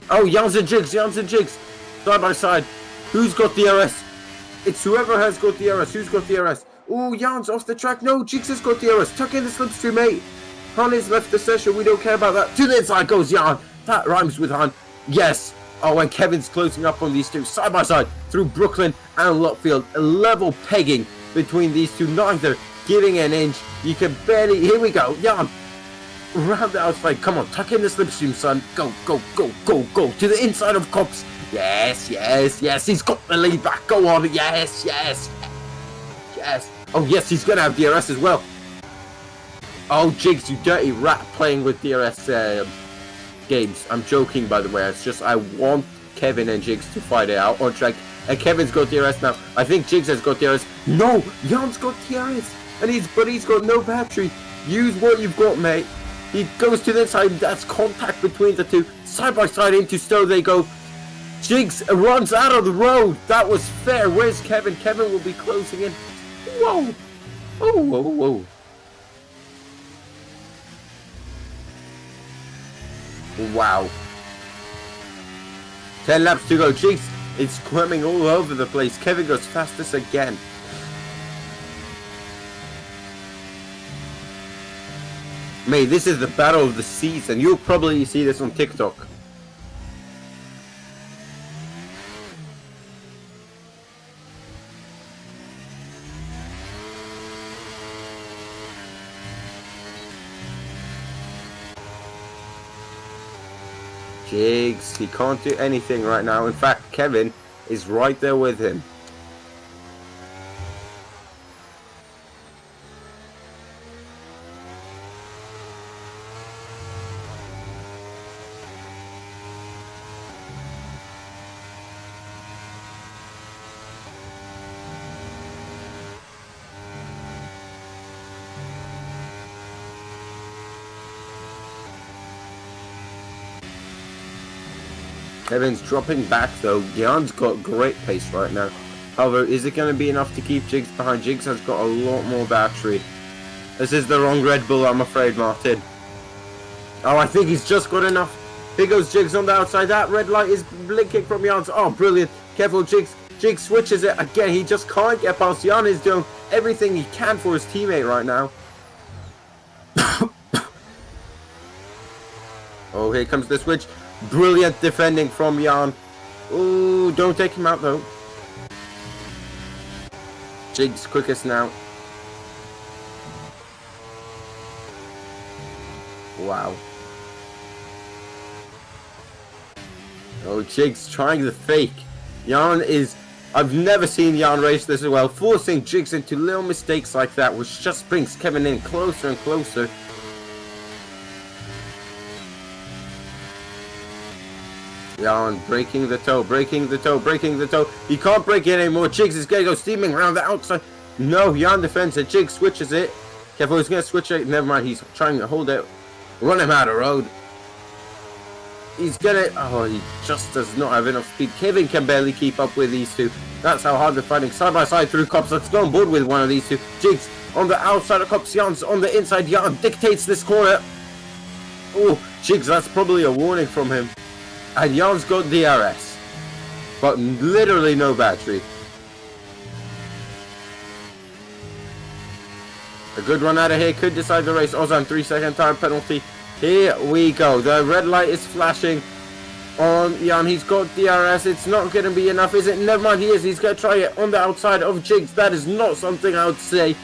Oh, Jans and Jigs, side by side. Who's got the RS? It's whoever has got the RS. Who's got the RS? Oh, Jans off the track. No, Jigs has got the RS. Tuck in the slipstream, mate. Han has left the session. We don't care about that. To the inside goes Jan. That rhymes with Han. Yes. Oh, and Kevin's closing up on these two side by side through Brooklyn and Lutfield. A level pegging between these two, neither giving an inch. You can barely. Here we go. Jan, round the outside. Come on, tuck in the slipstream, son. Go. To the inside of Cops. Yes. He's got the lead back. Go on. Yes. Oh, yes, he's going to have DRS as well. Oh, Jigs, you dirty rat playing with DRS games. I'm joking, by the way. It's just I want Kevin and Jigs to fight it out on track. And Kevin's got DRS now. I think Jigs has got DRS. No, Jan's got DRS, and he's got no battery. Use what you've got, mate. He goes to the side. That's contact between the two. Side by side into Stowe they go. Jigs runs out of the road. That was fair. Where's Kevin? Kevin will be closing in. Whoa. Oh. Wow. 10 laps to go. Jigs is squirming all over the place. Kevin goes fastest again. Mate, this is the battle of the season. You'll probably see this on TikTok. Jigs, he can't do anything right now. In fact, Kevin is right there with him. Kevin's dropping back though. Jan's got great pace right now. However, is it going to be enough to keep Jigs behind? Jigs has got a lot more battery. This is the wrong Red Bull, I'm afraid, Martin. Oh, I think he's just got enough. Here goes Jigs on the outside. That red light is blinking from Jan's. Oh, brilliant. Careful, Jigs. Jigs switches it again. He just can't get past. Jan is doing everything he can for his teammate right now. Oh, here comes the switch. Brilliant defending from Jan. Ooh, don't take him out though. Jigs quickest now. Wow. Oh, Jigs trying the fake. Jan is... I've never seen Jan race this well. Forcing Jigs into little mistakes like that, which just brings Kevin in closer and closer. Jan breaking the toe, breaking the toe, breaking the toe. He can't break it anymore. Jigs is going to go steaming around the outside. No, Jan defends it. Jigs switches it. Careful, he's going to switch it. Never mind, he's trying to hold it. Run him out of road. He's gonna... Oh, he just does not have enough speed. Kevin can barely keep up with these two. That's how hard they're fighting side by side through Cops. Let's go on board with one of these two. Jigs on the outside of Cops. Jan's on the inside. Jan dictates this corner. Oh, Jigs, that's probably a warning from him. And Jan's got DRS. But literally no battery. A good run out of here could decide the race. Ozan 3-second time penalty. Here we go. The red light is flashing on Jan. He's got DRS. It's not going to be enough, is it? Never mind, he is. He's going to try it on the outside of Jigs. That is not something I would say,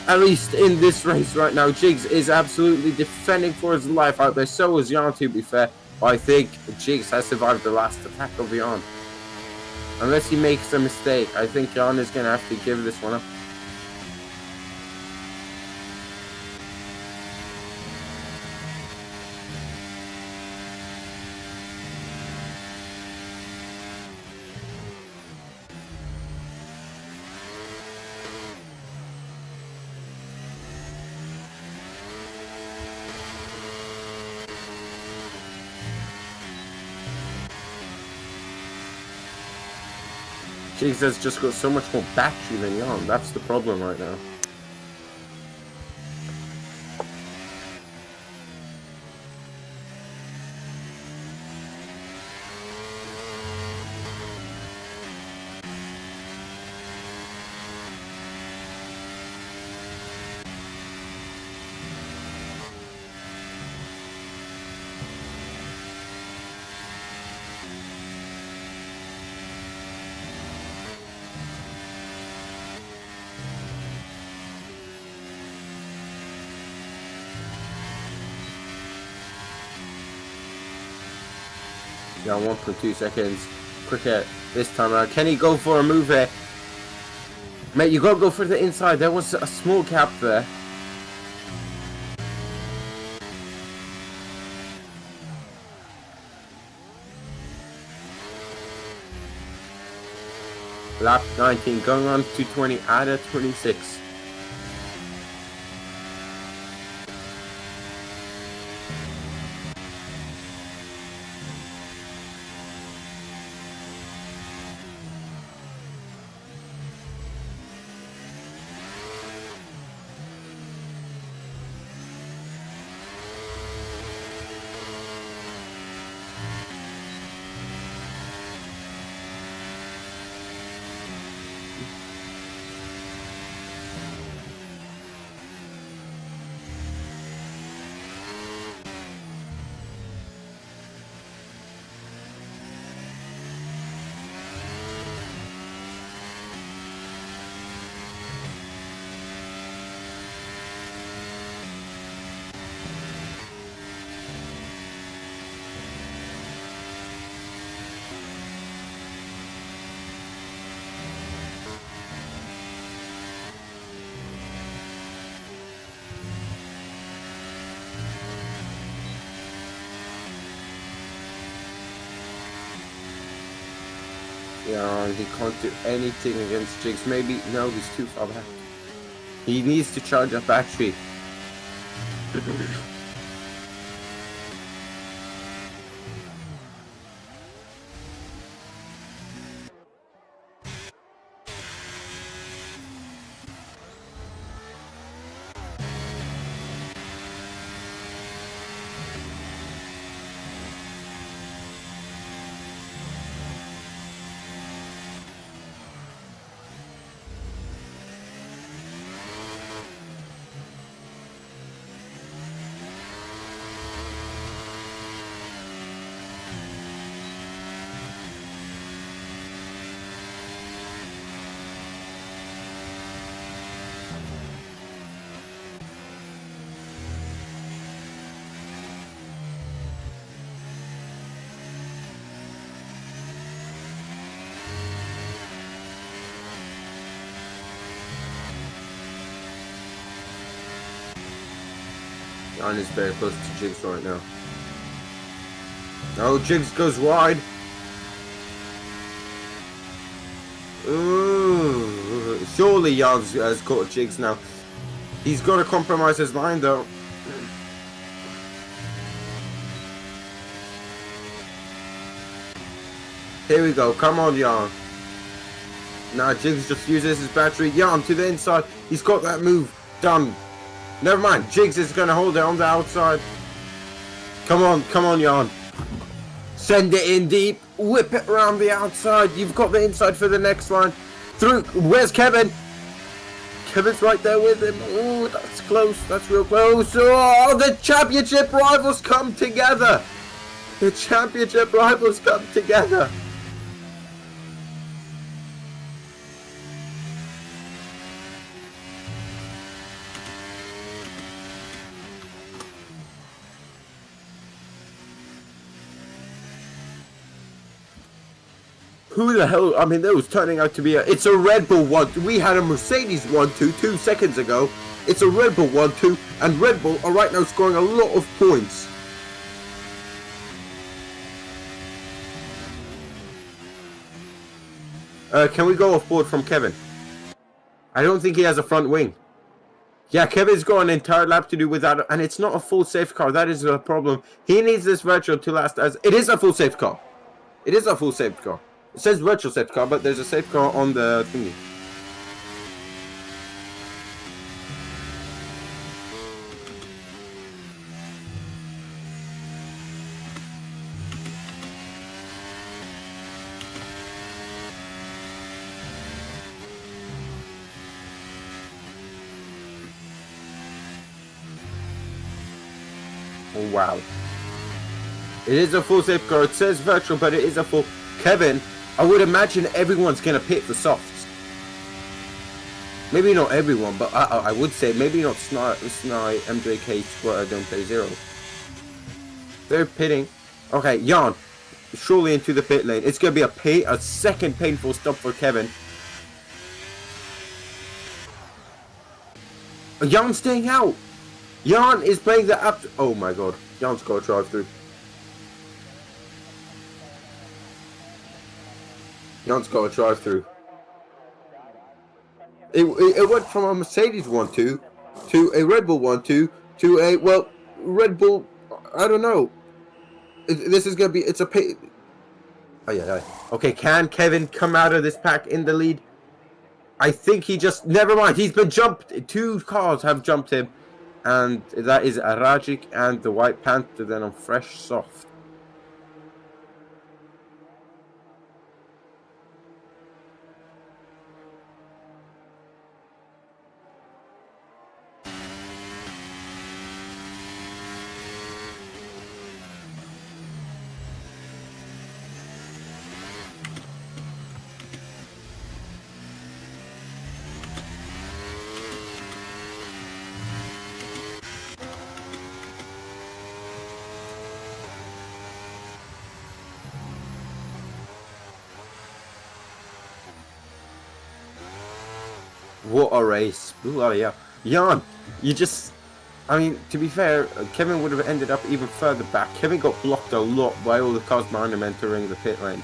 at least in this race right now. Jigs is absolutely defending for his life out there. So is Jan, to be fair. But I think Jigs has survived the last attack of Jan. Unless he makes a mistake, I think Jan is going to have to give this one up. Jigs has just got so much more battery than Jan. That's the problem right now. Yeah, 1.2 seconds quicker this time around. Can he go for a move here? Mate, you gotta go for the inside. There was a small gap there. Lap 19, going on to 20 out of 26. Yeah, he can't do anything against Jigs. Maybe, no, he's too far back. He needs to charge up battery. Jan is very close to Jigs right now. Oh, Jigs goes wide. Ooh, surely Jan has caught Jigs now. He's got to compromise his line though. Here we go. Come on, Jan. Now Jigs just uses his battery. Jan to the inside. He's got that move done. Never mind. Jigs is going to hold it on the outside. Come on, Jan. Send it in deep. Whip it around the outside. You've got the inside for the next line. Through. Where's Kevin? Kevin's right there with him. Oh, that's close. That's real close. Oh, the championship rivals come together. The championship rivals come together. Who the hell? I mean, that was turning out to be it's a Red Bull 1. We had a Mercedes 1-2 2 seconds ago. It's a Red Bull 1-2, and Red Bull are right now scoring a lot of points. Can we go off board from Kevin? I don't think he has a front wing. Yeah, Kevin's got an entire lap to do without, and it's not a full safety car. That is a problem. He needs this virtual to last as it is a full safety car. It is a full safety car. It says virtual safety car, but there's a safety car on the thingy. Oh, wow. It is a full safety car. It says virtual, but it is a full... Kevin, I would imagine everyone's going to pit the softs. Maybe not everyone, but I would say maybe not Sny, MJK, Squatter, Don't Play Zero. They're pitting. Okay, Jan, surely into the pit lane. It's going to be a second painful stop for Kevin. Jan staying out. Jan is playing the up. Oh my god. Jan's got to drive through. Jan's got to drive through. It went from a Mercedes 1-2 to a Red Bull 1-2 to a, well, Red Bull, I don't know. This is going to be, it's a pay. Oh, yeah. Okay, can Kevin come out of this pack in the lead? I think he just, never mind, he's been jumped. 2 cars have jumped him. And that is Aragic and the White Panther then on fresh soft. What a race. Bloody hell. Jan, you just... I mean, to be fair, Kevin would have ended up even further back. Kevin got blocked a lot by all the cars behind him entering the pit lane.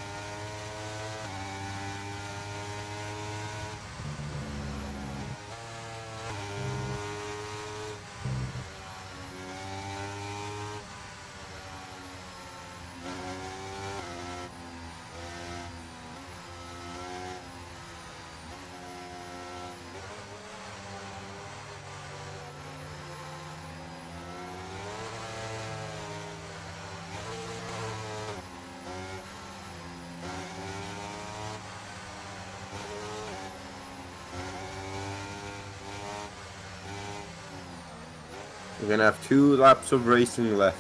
We're going to have 2 laps of racing left.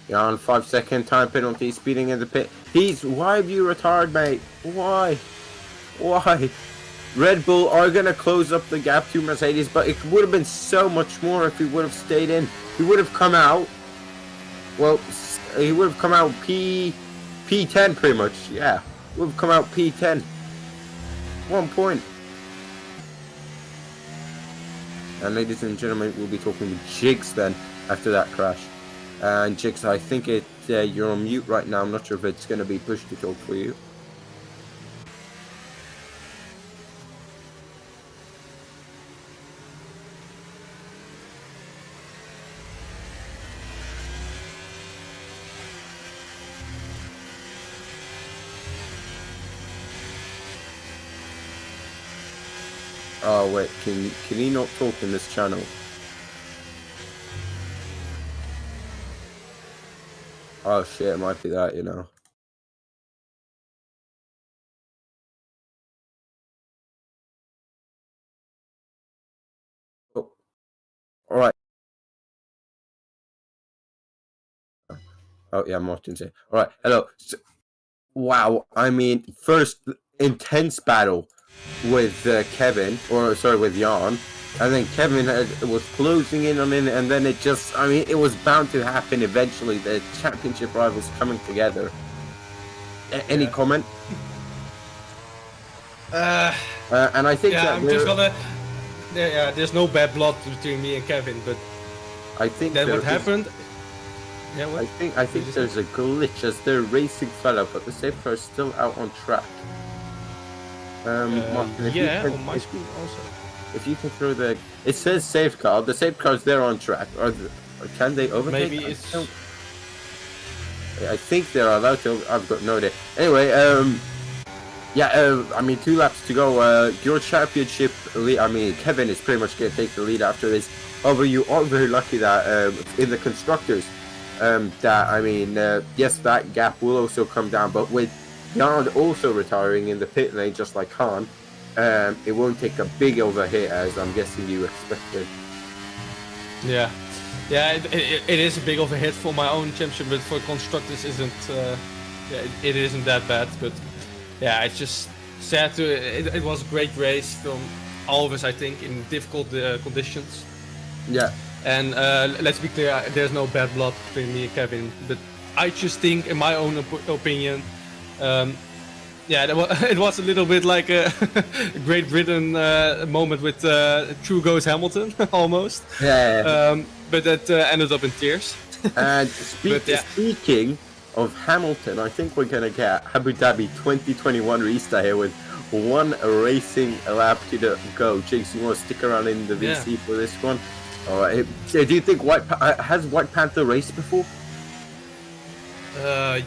You're on 5-second time penalty, speeding in the pit. Why have you retired, mate? Why? Red Bull are going to close up the gap to Mercedes, but it would have bbeen so much more if he would have stayed in. He would have come out. Well, he would have come out P10 pretty much. Yeah, would have come out P10. 1 point. And ladies and gentlemen, we'll be talking with Jigs then after that crash. And Jigs, I think you're on mute right now. I'm not sure if it's going to be push to talk for you. Oh wait, can he not talk in this channel? Oh shit, it might be that, you know. Oh. Alright. Oh yeah, Martin's here. Alright, hello. So, wow, I mean, first intense battle with Kevin, or sorry, with Jan. And then Kevin was closing in on it, and then it just, I mean, it was bound to happen eventually. The championship rivals coming together. Any comment? And I think yeah, I'm just gonna. Yeah, there's no bad blood between me and Kevin, but I think then what happened? Yeah, what? I think there's a glitch as they're racing fella, but the safe car is still out on track. Martin, yeah, on my screen also. If you can throw the, it says safeguard. The safeguard's there on track. Or can they overtake? Maybe it's. I think they're allowed to. I've got no idea. Anyway, yeah. I mean, 2 laps to go. Your championship lead. I mean, Kevin is pretty much gonna take the lead after this. However, you are very lucky that in the constructors, that I mean, yes, that gap will also come down. But with Jan also retiring in the pit lane, just like Khan. It won't take a big overhit as I'm guessing you expected. Yeah, it is a big overhit for my own championship, but for constructors isn't. Yeah, it isn't that bad. But yeah, it's just sad to. It was a great race from all of us, I think, in difficult conditions. Yeah. And let's be clear, there's no bad blood between me and Kevin. But I just think, in my own opinion. Yeah, it was a little bit like a Great Britain moment with True Goes Hamilton, almost. Yeah. But that ended up in tears. And speaking of Hamilton, I think we're going to get Abu Dhabi 2021 restart here with 1 racing lap to go. Jigs, you want to stick around in the VC for this one? All right. Do you think has White Panther raced before?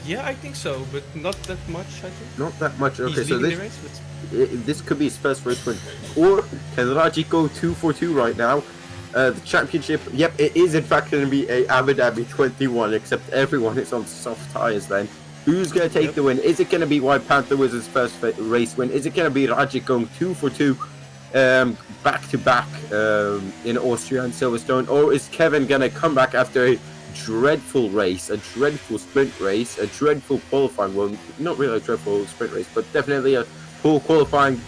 Yeah, I think so, but not that much, I think. Not that much. Okay, He's so leading the race, this could be his first race win. Or can Raji go 2 for 2 right now? The championship, yep, it is in fact going to be a Abu Dhabi 21, except everyone is on soft tyres then. Who's going to take the win? Is it going to be White Panther with his first race win? Is it going to be Raji going 2 for 2 back to back in Austria and Silverstone? Or is Kevin going to come back after a dreadful race, a dreadful sprint race, a dreadful qualifying, well, not really a dreadful sprint race, but definitely a poor qualifying?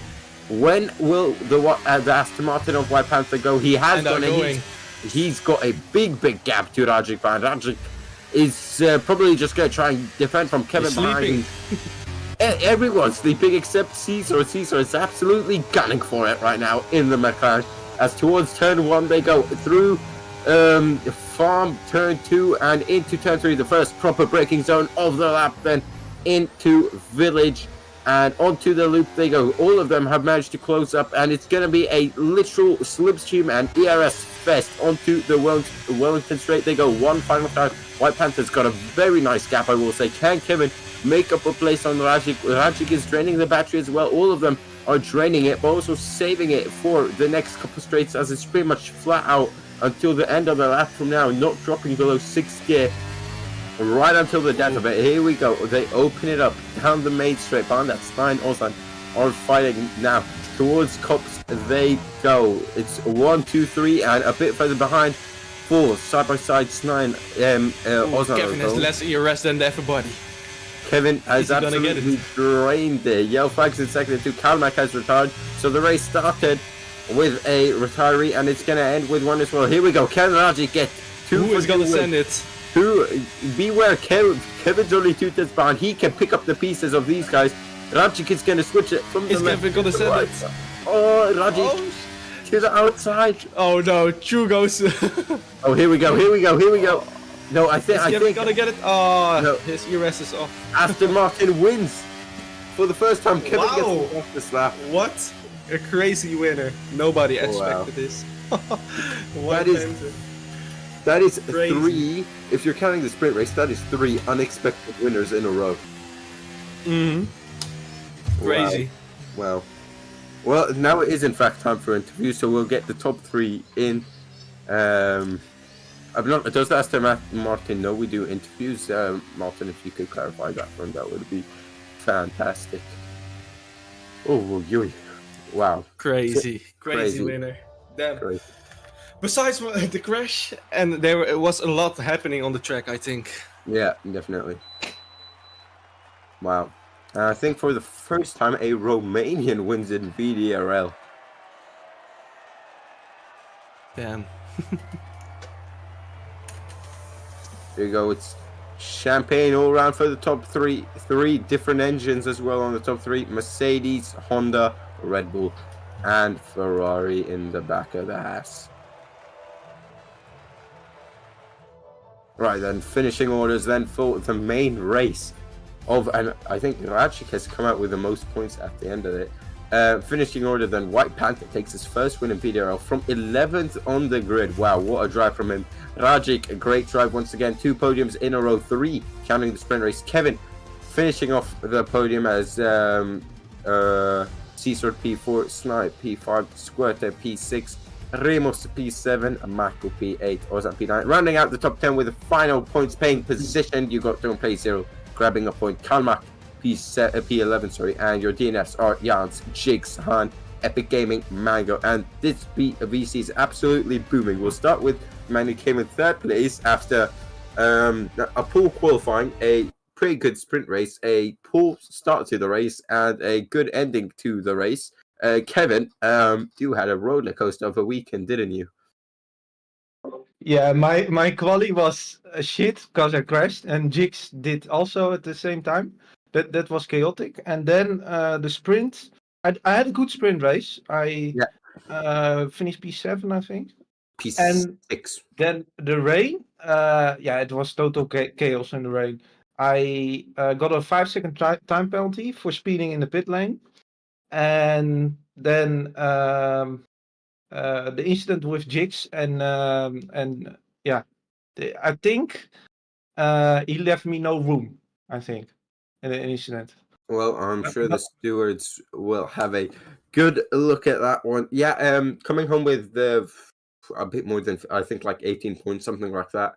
When will the Aston Martin of White Panther go? He has gone, and he's got a big gap to Rajic behind. Rajic is probably just going to try and defend from Kevin behind. Everyone's sleeping except Caesar. Caesar is absolutely gunning for it right now in the McLaren. As towards turn 1 they go through farm turn 2 and into turn 3, the first proper braking zone of the lap, then into village and onto the loop they go. All of them have managed to close up, and it's going to be a literal slipstream and ERS fest onto the Wellington straight. They go one final time. White Panther's got a very nice gap, I will say. Can Kevin make up a place on Rajic? Rajic is draining the battery as well. All of them are draining it, but also saving it for the next couple straights, as it's pretty much flat out until the end of the lap from now, not dropping below 6th gear right until the death of it. Here we go. They open it up down the main straight. Behind that, Stein, Ozan are fighting now towards Cops. They go. It's 1, 2, 3, and a bit further behind, 4 side by side. Stein, Ozan. Kevin has less ERS than everybody. Kevin has absolutely drained it. Yellow flags in second and 2. Kalmak has retired. So the race started with a retiree, and it's going to end with one as well. Here we go. Can Raji get 2 Who is going to send it? Beware, Kevin's only 2 tenths behind. He can pick up the pieces of these guys. Rajic is going to switch it from the Is left. Kevin gonna send right. it? Oh, Rajic to the outside. Oh no, Chu goes. Oh, here we go. No, I think gonna get it. Oh, no. his ERS is off. Aston Martin wins for the first time. Kevin Wow. gets off the slap. What a crazy winner! Nobody expected this. That is Crazy. 3. If you're counting the sprint race, that is 3 unexpected winners in a row. Crazy. Wow. Well, now it is in fact time for interviews, so we'll get the top 3 in. I'm not. Does the Aston Martin know we do interviews? Martin, if you could clarify that one, that would be fantastic. Oh, wow. Crazy winner. Damn. Crazy. Besides the crash, and there was a lot happening on the track, I think. Yeah, definitely. Wow. I think for the first time, a Romanian wins in VDRL. Damn. There you go. It's champagne all around for the top 3. 3 different engines as well on the top 3. Mercedes, Honda, Red Bull, and Ferrari in the back of the Haas. Right, then finishing orders then for the main race and I think Rajic has come out with the most points at the end of it. Finishing order then, White Panther takes his first win in VDRL from 11th on the grid. Wow, what a drive from him. Rajic, a great drive once again. 2 podiums in a row, 3 counting the sprint race. Kevin finishing off the podium as Cesar P4, Snipe P5, Squirter P6, Ramos P7, Mako P8, Ozan P9. Rounding out the top 10 with the final points paying position, you got Don't Play Zero grabbing a point. Kalmak P11, sorry, and your DNFs are Jans, Jigs, Han, Epic Gaming, Mango, and this VC is absolutely booming. We'll start with the man who came in 3rd place after a poor qualifying, a pretty good sprint race, a poor start to the race, and a good ending to the race. Kevin, you had a roller coaster of a weekend, didn't you? Yeah, my quali was a shit because I crashed, and Jigs did also at the same time. That was chaotic. And then the sprint, I had a good sprint race. I finished P7, I think. P6. Then the rain, it was total chaos in the rain. I got a 5-second time penalty for speeding in the pit lane, and then the incident with Jigs, and I think he left me no room. I think in the incident. Well, I'm sure the stewards will have a good look at that one. Yeah, coming home with a bit more than, I think, like 18 points, something like that.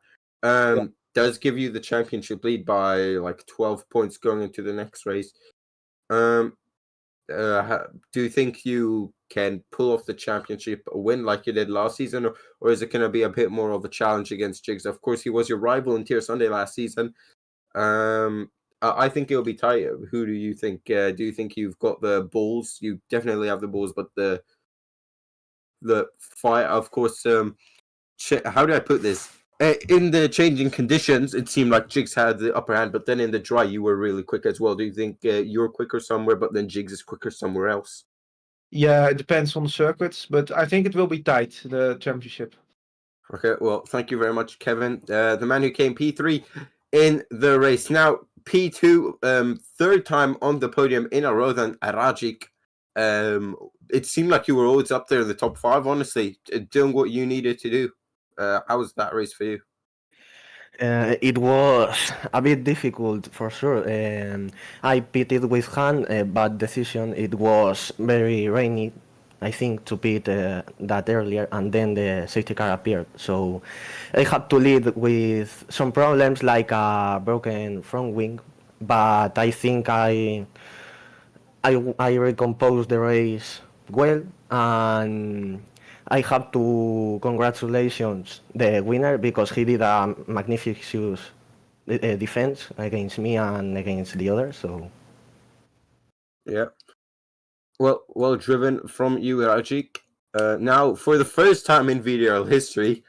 Does give you the championship lead by like 12 points going into the next race. Do you think you can pull off the championship win like you did last season, or is it going to be a bit more of a challenge against Jigs? Of course, he was your rival in Tier Sunday last season. I think it'll be tight. Who do you think? Do you think you've got the balls? You definitely have the balls, but the fight, of course. How do I put this? In the changing conditions, it seemed like Jigs had the upper hand, but then in the dry, you were really quick as well. Do you think you're quicker somewhere, but then Jigs is quicker somewhere else? Yeah, it depends on the circuits, but I think it will be tight, the championship. Okay, well, thank you very much, Kevin. The man who came P3 in the race. Now, P2, 3rd time on the podium in a row than Rajic. It seemed like you were always up there in the top 5, honestly, doing what you needed to do. How was that race for you? It was a bit difficult for sure. I pitted with Han, bad decision. It was very rainy, I think, to pit that earlier, and then the safety car appeared. So I had to lead with some problems like a broken front wing, but I think I recomposed the race well, and I have to congratulations the winner because he did a magnificent defense against me and against the others. So yeah, well driven from you, Rajic. Now, for the first time in VDRL history,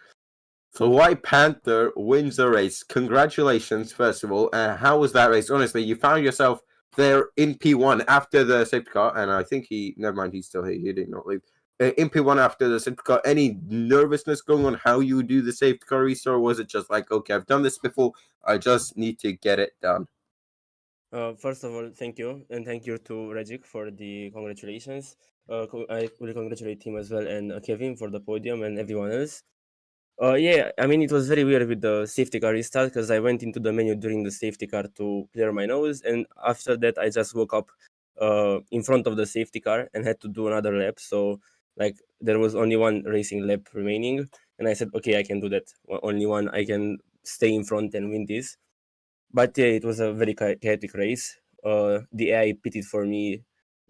So White Panther wins the race. Congratulations, first of all. How was that race? Honestly, you found yourself there in P1 after the safety car, and I think never mind, he's still here. He did not leave. In P1 after the safety car, any nervousness going on how you do the safety car restart, or was it just like, okay, I've done this before, I just need to get it done? First of all, thank you, and thank you to Regic for the congratulations. I will congratulate him as well, and Kevin for the podium, and everyone else. Yeah, I mean, it was very weird with the safety car restart because I went into the menu during the safety car to clear my nose, and after that, I just woke up in front of the safety car and had to do another lap. So, like, there was only one racing lap remaining, and I said, okay, I can do that. Only one, I can stay in front and win this. But yeah, it was a very chaotic race. The AI pitted for me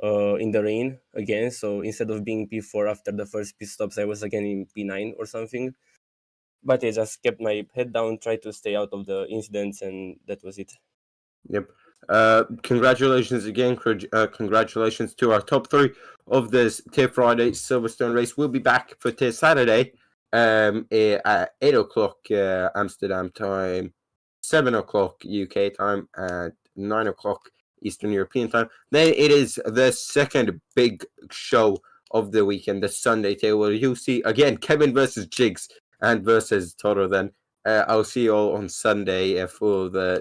in the rain again. So instead of being P4 after the first pit stops, I was again in P9 or something. But I just kept my head down, tried to stay out of the incidents, and that was it. Yep. Congratulations again. Congratulations to our top 3 of this Tier Friday Silverstone race. We'll be back for Tier Saturday at 8 o'clock Amsterdam time, 7 o'clock UK time, and 9 o'clock Eastern European time. Then it is the second big show of the weekend, the Sunday tier, where you'll see again Kevin versus Jigs and versus Toro. Then I'll see you all on Sunday for the